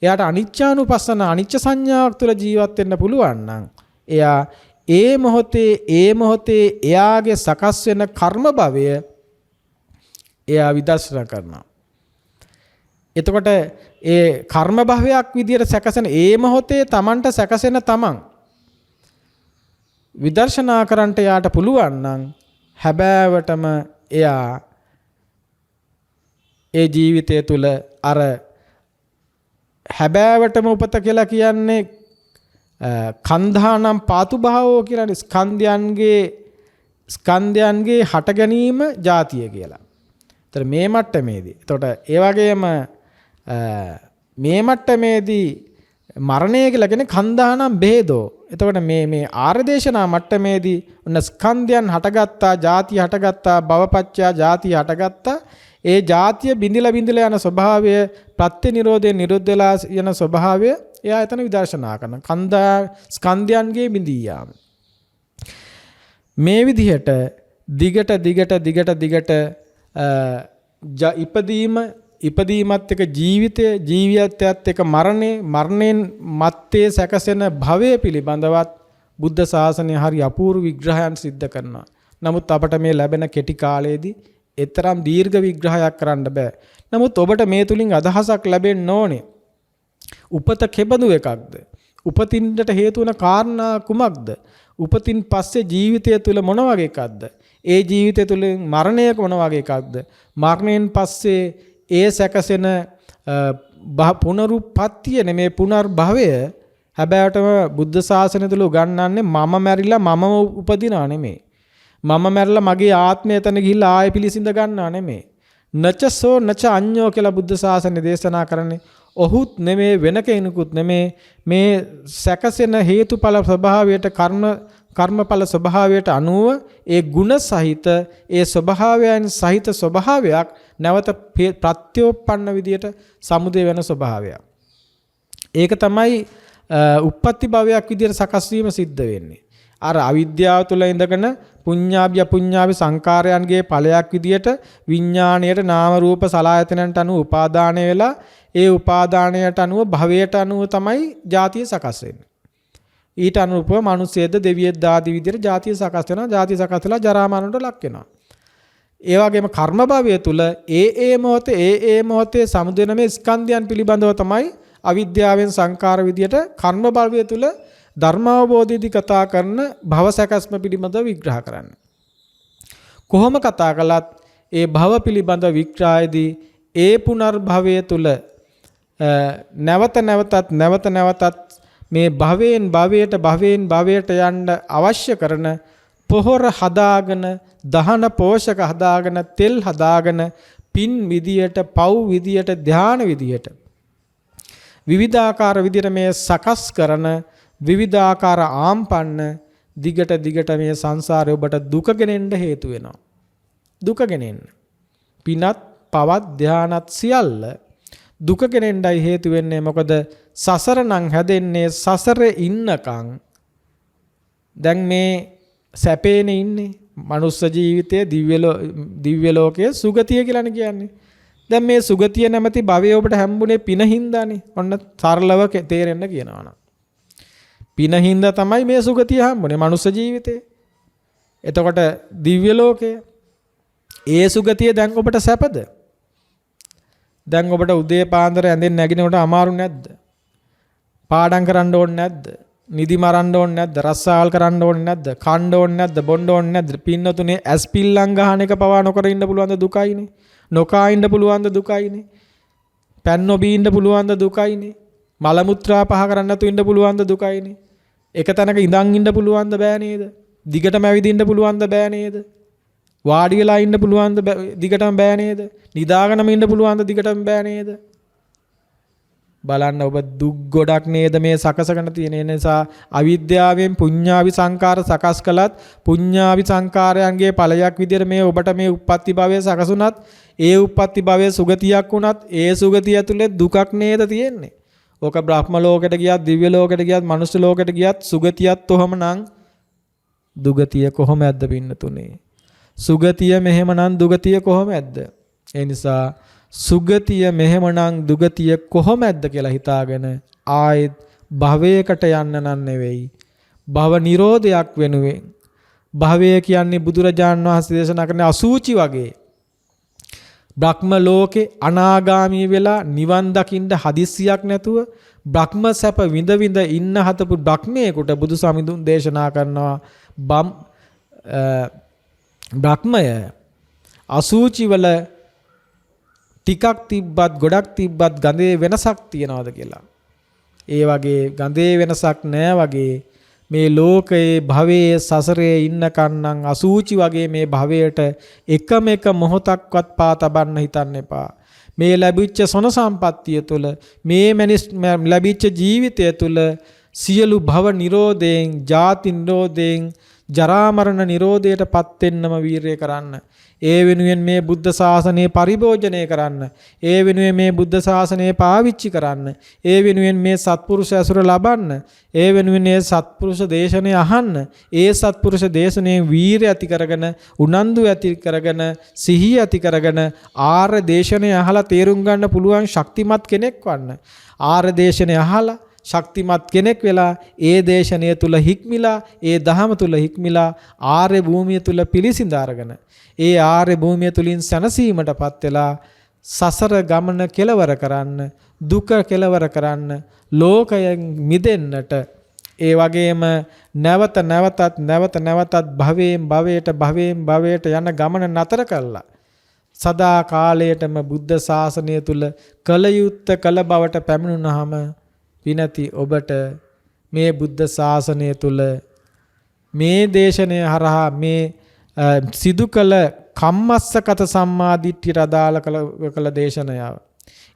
Speaker 1: එයාට අනිච්චානුපස්සන අනිච්ච සංඥාවක් තුළ ජීවත් වෙන්න පුළුවන් නම් එයා ඒ මොහොතේ එයාගේ සකස් වෙන කර්ම භවය එයා විදර්ශනා කරනවා. එතකොට ඒ කර්ම භවයක් විදියට සැකසෙන ඒ මොහොතේ Tamanට සැකසෙන Taman විදර්ශනා කරන්නට යාට පුළුවන් නම් හැබෑවටම එයා ඒ ජීවිතය තුළ අර හැබෑවටම උපත කියලා කියන්නේ කන්ධානම් පාතු භාවෝ කියලා ස්කන්ධයන්ගේ හට ගැනීම ජාතිය කියලා. ඒතර මේ මට්ටමේදී. එතකොට ඒ වගේම මේ මට්ටමේදී මරණය කියලා කියන්නේ කන්ධානම් බෙහෙදෝ. එතකොට මේ ආර්යදේශනා මට්ටමේදී ඔන්න ස්කන්ධයන් හටගත්තා, ජාතිය හටගත්තා, භවපච්චය ජාතිය හටගත්තා. ඒ ජාතිය බිඳිලා යන ස්වභාවය, ප්‍රත්‍ය නිරෝධයෙන් නිරුද්ධ වෙලා යන ස්වභාවය එයා එතන විදර්ශනා කරන. ස්කන්ධයන්ගේ බිඳී යාම. මේ විදිහට දිගට ඉපදීමත් එක්ක ජීවිතයත් එක්ක මරණයෙන් මත්තේ සැකසෙන භවය පිළිබඳවත් බුද්ධ ශාසනය හරි අපූර්ව විග්‍රහයන් සිද්ධ කරනවා. නමුත් අපට මේ ලැබෙන කෙටි කාලයේදී එතරම් දීර්ඝ විග්‍රහයක් කරන්න බෑ. නමුත් ඔබට මේ තුලින් අදහසක් ලැබෙන්න ඕනේ. උපත කෙබඳු එකක්ද? උපතින්ට හේතු වන කාරණා කුමක්ද? උපතින් පස්සේ ජීවිතය තුළ මොන වගේ එකක්ද? ඒ ජීවිතය තුළින් මරණය මොන වගේ එකක්ද? මරණයෙන් පස්සේ ඒ සැකසෙන පුනරුත්පත්තිය නෙමේ පුනර්භවය හැබැයිටම බුද්ධ ශාසනය තුළ උගන්වන්නේ මම මැරිලා මම උපදිනා නෙමේ. මම මැරිලා මගේ ආත්මය එතන ගිහිල්ලා ආයෙ පිළිසිඳ ගන්නවා නෙමේ. නචසෝ නච අඤ්ඤෝ කියලා බුද්ධ ශාසනය දේශනා කරන්නේ ඔහුත් නෙමේ වෙන කෙනෙකුත් නෙමේ මේ සැකසෙන හේතුඵල ස්වභාවයට කර්මඵල ස්වභාවයට අනුව ඒ ගුණ සහිත ඒ ස්වභාවයන් සහිත ස්වභාවයක් නැවත ප්‍රත්‍යෝපන්න විදියට සමුදේ වෙන ස්වභාවයක්. ඒක තමයි උප්පත්ති භවයක් විදියට සකස් වීම සිද්ධ වෙන්නේ. අර අවිද්‍යාව තුළ ඉඳගෙන පුඤ්ඤාභි අපුඤ්ඤාභි සංකාරයන්ගේ ඵලයක් විදියට විඥාණයට නාම රූප සලආයතනයන්ට අනුව උපාදානය වෙලා ඒ උපාදානයට අනුව භවයට අනුව තමයි ජාතිය සකස් වෙන්නේ. ඊට අනුරූපව මිනිස්සෙද්ද දෙවියෙක්ද ආදී විදියට ජාතිය සකස් වෙනවා. ජාතිය සකස් වෙලා ජරා මරණයට ලක් වෙනවා. ඒ වගේම කර්ම භවය තුළ ඒ මොහොතේ සමුදෙන මේ ස්කන්ධයන් පිළිබඳව තමයි අවිද්‍යාවෙන් සංකාර විදියට කර්ම භවය තුළ ධර්මාවබෝධයේදී කතා කරන භව සැකස්ම පිළිබඳව විග්‍රහ කරන්නේ. කොහොම කතා කළත් ඒ භව පිළිබඳ විග්‍රහයේදී ඒ පුනර්භවය තුළ නැවත නැවතත් මේ භවයෙන් භවයට යන්න අවශ්‍ය කරන පොහොර හදාගෙන දහන පෝෂක හදාගෙන තෙල් හදාගෙන පින් විදියට පව් විදියට ධාන විදියට විවිධාකාර විදියට මේ සකස් කරන විවිධාකාර ආම්පන්න දිගට මේ සංසාරේ ඔබට දුක ගෙනෙන්න හේතු වෙනවා. දුක ගෙනෙන්න. පිනත් පවත් ධානත් සියල්ල දුක ගෙනෙන්නයි හේතු වෙන්නේ. මොකද සසර නම් හැදෙන්නේ සසරේ ඉන්නකම්. දැන් මේ සැපේනේ ඉන්නේ. මනුස්ස ජීවිතයේ දිව්‍ය ලෝකයේ සුගතිය කියලානේ කියන්නේ. දැන් මේ සුගතිය නැමැති භවය ඔබට හම්බුනේ පින හින්දානේ. ඔන්න සරලව තේරෙන්න කියනවා නම්. පින හින්දා තමයි මේ සුගතිය හම්බුනේ මනුස්ස ජීවිතේ. එතකොට දිව්‍ය ලෝකය ඒ සුගතිය දැන් ඔබට සැපද? දැන් ඔබට උදේ පාන්දර ඇඳෙන් නැගිනකොට අමාරු නැද්ද? පාඩම් කරන්න ඕනේ නැද්ද? නිදි මරන්න ඕනේ නැද්ද? රස්සාවල් කරන්න ඕනේ නැද්ද? කන්න ඕනේ නැද්ද? බොන්න ඕනේ නැද්ද? පින්නතුනේ ඇස් පිල්ලම් ගහන එක පවා නොකර ඉන්න පුළුවන් ද දුකයිනේ. නොකා ඉන්න පුළුවන් ද දුකයිනේ. පෑන් නොබී ඉන්න පුළුවන් ද දුකයිනේ. මල මුත්‍රා පහ කරන්න නැතුව ඉන්න පුළුවන් ද දුකයිනේ. එක තැනක ඉඳන් ඉන්න පුළුවන් ද බෑ නේද? දිගටම ඇවිදින්න පුළුවන් ද බෑ නේද? වාඩි වෙලා ඉන්න පුළුවන් ද දිගටම බෑ නේද? නිදාගෙනම ඉන්න පුළුවන් ද දිගටම බෑ නේද? බලන්න ඔබ දුක් ගොඩක් නේද මේ සකසගෙන තියෙන නිසා අවිද්‍යාවෙන් පුඤ්ඤාවි සංකාර සකස් කළත් පුඤ්ඤාවි සංකාරයන්ගේ ඵලයක් විදිහට මේ ඔබට මේ උප්පත්ති භවයේ සකසුණත් ඒ උප්පත්ති භවයේ සුගතියක් වුණත් ඒ සුගතිය ඇතුලේ දුකක් නේද තියෙන්නේ. ඕක බ්‍රහ්ම ලෝකෙට ගියත් දිව්‍ය ලෝකෙට ගියත් මනුස්ස ලෝකෙට ගියත් සුගතියත් ඔහමනම් දුගතිය කොහොමද පින්නතුනේ? සුගතිය මෙහෙමනම් දුගතිය කොහොමද? ඒ නිසා සුගතිය මෙහෙමනම් දුගතිය කොහොමද කියලා හිතාගෙන ආයෙත් භවයකට යන්න නන් නෙවෙයි භව නිරෝධයක් වෙනුවෙන් භවය කියන්නේ බුදුරජාණන් වහන්සේ දේශනා කරන අසූචි වගේ බ්‍රහ්ම ලෝකේ අනාගාමී වෙලා නිවන් දකින්න හදිස්සියක් නැතුව බ්‍රහ්ම සැප විඳ ඉන්න හතපු බ්‍රහ්මයේකට බුදු සමිඳුන් දේශනා කරනවා බ්‍රහ්මය අසූචි වල ටිකක් තිබ්බත් ගොඩක් තිබ්බත් ගඳේ වෙනසක් තියනවාද කියලා. ඒ වගේ ගඳේ වෙනසක් නෑ වගේ මේ ලෝකයේ භවයේ සසරේ ඉන්න කන්නම් අසූචි වගේ මේ භවයට එකම එක මොහොතක්වත් පා තබන්න හිතන්න එපා. මේ ලැබිච්ච සොන සම්පත්තිය තුළ මේ ලැබිච්ච ජීවිතය තුළ සියලු භව නිරෝධයෙන් ජාති නිරෝධයෙන් ජරා මරණ නිරෝධයට පත් වෙන්නම වීරය කරන්න. ඒ වෙනුවෙන් මේ බුද්ධ ශාසනය පරිභෝජනය කරන්න. ඒ වෙනුවෙන් මේ බුද්ධ ශාසනය පාවිච්චි කරන්න. ඒ වෙනුවෙන් මේ සත්පුරුෂ ඇසුර ලබන්න. ඒ වෙනුවෙන් මේ සත්පුරුෂ දේශනය අහන්න. ඒ සත්පුරුෂ දේශනයෙන් වීරය ඇති කරගෙන, උනන්දු ඇති කරගෙන, සිහිය ඇති කරගෙන ආර්ය දේශනය අහලා තේරුම් ගන්න පුළුවන් ශක්තිමත් කෙනෙක් වන්න. ආර්ය දේශනය අහලා ශක්තිමත් කෙනෙක් වෙලා ඒ දේශනය තුල හික්මිලා ඒ දහම තුල හික්මිලා ආර්ය භූමිය තුල පිළිසිඳ අරගෙන ඒ ආර්ය භූමිය තුලින් සැනසීමටපත් වෙලා සසර ගමන කෙලවර කරන්න දුක කෙලවර කරන්න ලෝකයෙන් මිදෙන්නට ඒ වගේම නැවත නැවතත් භවයෙන් භවයට යන ගමන නතර කළා. සදා කාලයටම බුද්ධ ශාසනය තුල කල යුත්තේ කල බවට පැමිණුනහම විනති ඔබට මේ බුද්ධ ශාසනය තුල මේ දේශනය හරහා මේ සිදු කළ කම්මස්සගත සම්මාදිට්ඨියට අදාළ කළ දේශනාව.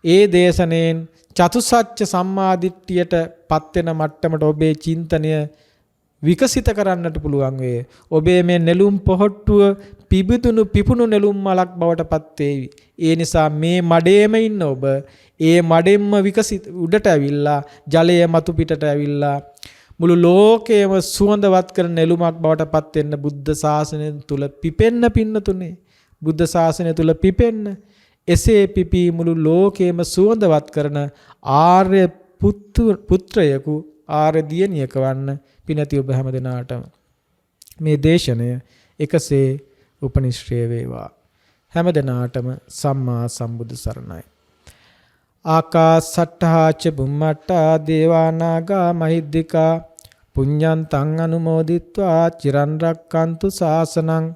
Speaker 1: ඒ දේශනෙන් චතුසත්‍ය සම්මාදිට්ඨියට පත් වෙන මට්ටමට ඔබේ චින්තනය විකසිත කරන්නට පුළුවන් වේ. ඔබේ මේ නෙළුම් පොහට්ටුව පිපුණු නෙළුම් මලක් බවට පත් වේවි. ඒ නිසා මේ මඩේම ඉන්න ඔබ ඒ මඩෙන්ම විකසිත උඩට ඇවිල්ලා ජලය මතු පිටට ඇවිල්ලා මුළු ලෝකයේම සුවඳවත් කරන නෙළුමක් බවට පත් වෙන්න බුද්ධ ශාසනය තුල පිපෙන්න පින්නතුනේ. බුද්ධ ශාසනය තුල පිපෙන්න එසේ පිපී මුළු ලෝකයේම සුවඳවත් කරන ආර්ය පුත්‍රයෙකු ආර්ය දියණියක වන්න පිනති ඔබ හැම දිනාටම මේ දේශනය එකසේ උපනිශ්‍රේ වේවා. හැම දිනාටම සම්මා සම්බුදු සරණයි. ආකාසට්ඨා ච බුම්මට්ඨා දේවානාගා මහිද්దికා පුඤ්ඤන්තං අනුමෝදිත්වා චිරන් රක්칸තු ශාසනං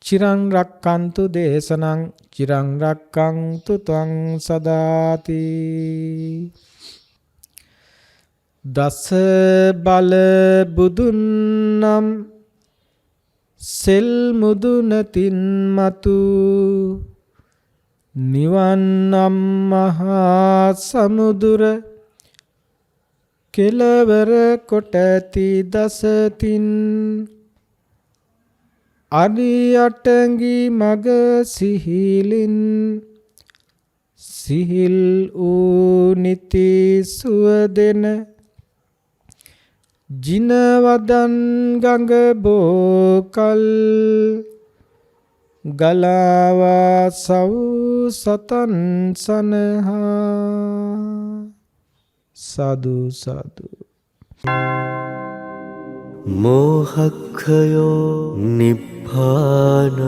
Speaker 1: චිරන් රක්칸තු දේශනං චිරන් රක්칸තු ත්වං සදාති. දස බල බුදුන්නම් සෙල් මුදුනතින් මතු නිවන් නම් මහා සමුදුර කෙලවර කොට ඇති දසතින් අරියටඟි මග සිහිලින් සිහිල් වූ නිති සුවදෙන ජිනවදන් ගඟ බෝකල් ගලාවා සව් සතන් සනහා සාදු සාදු.
Speaker 2: මෝහක්ඛයෝ නිබ්බානං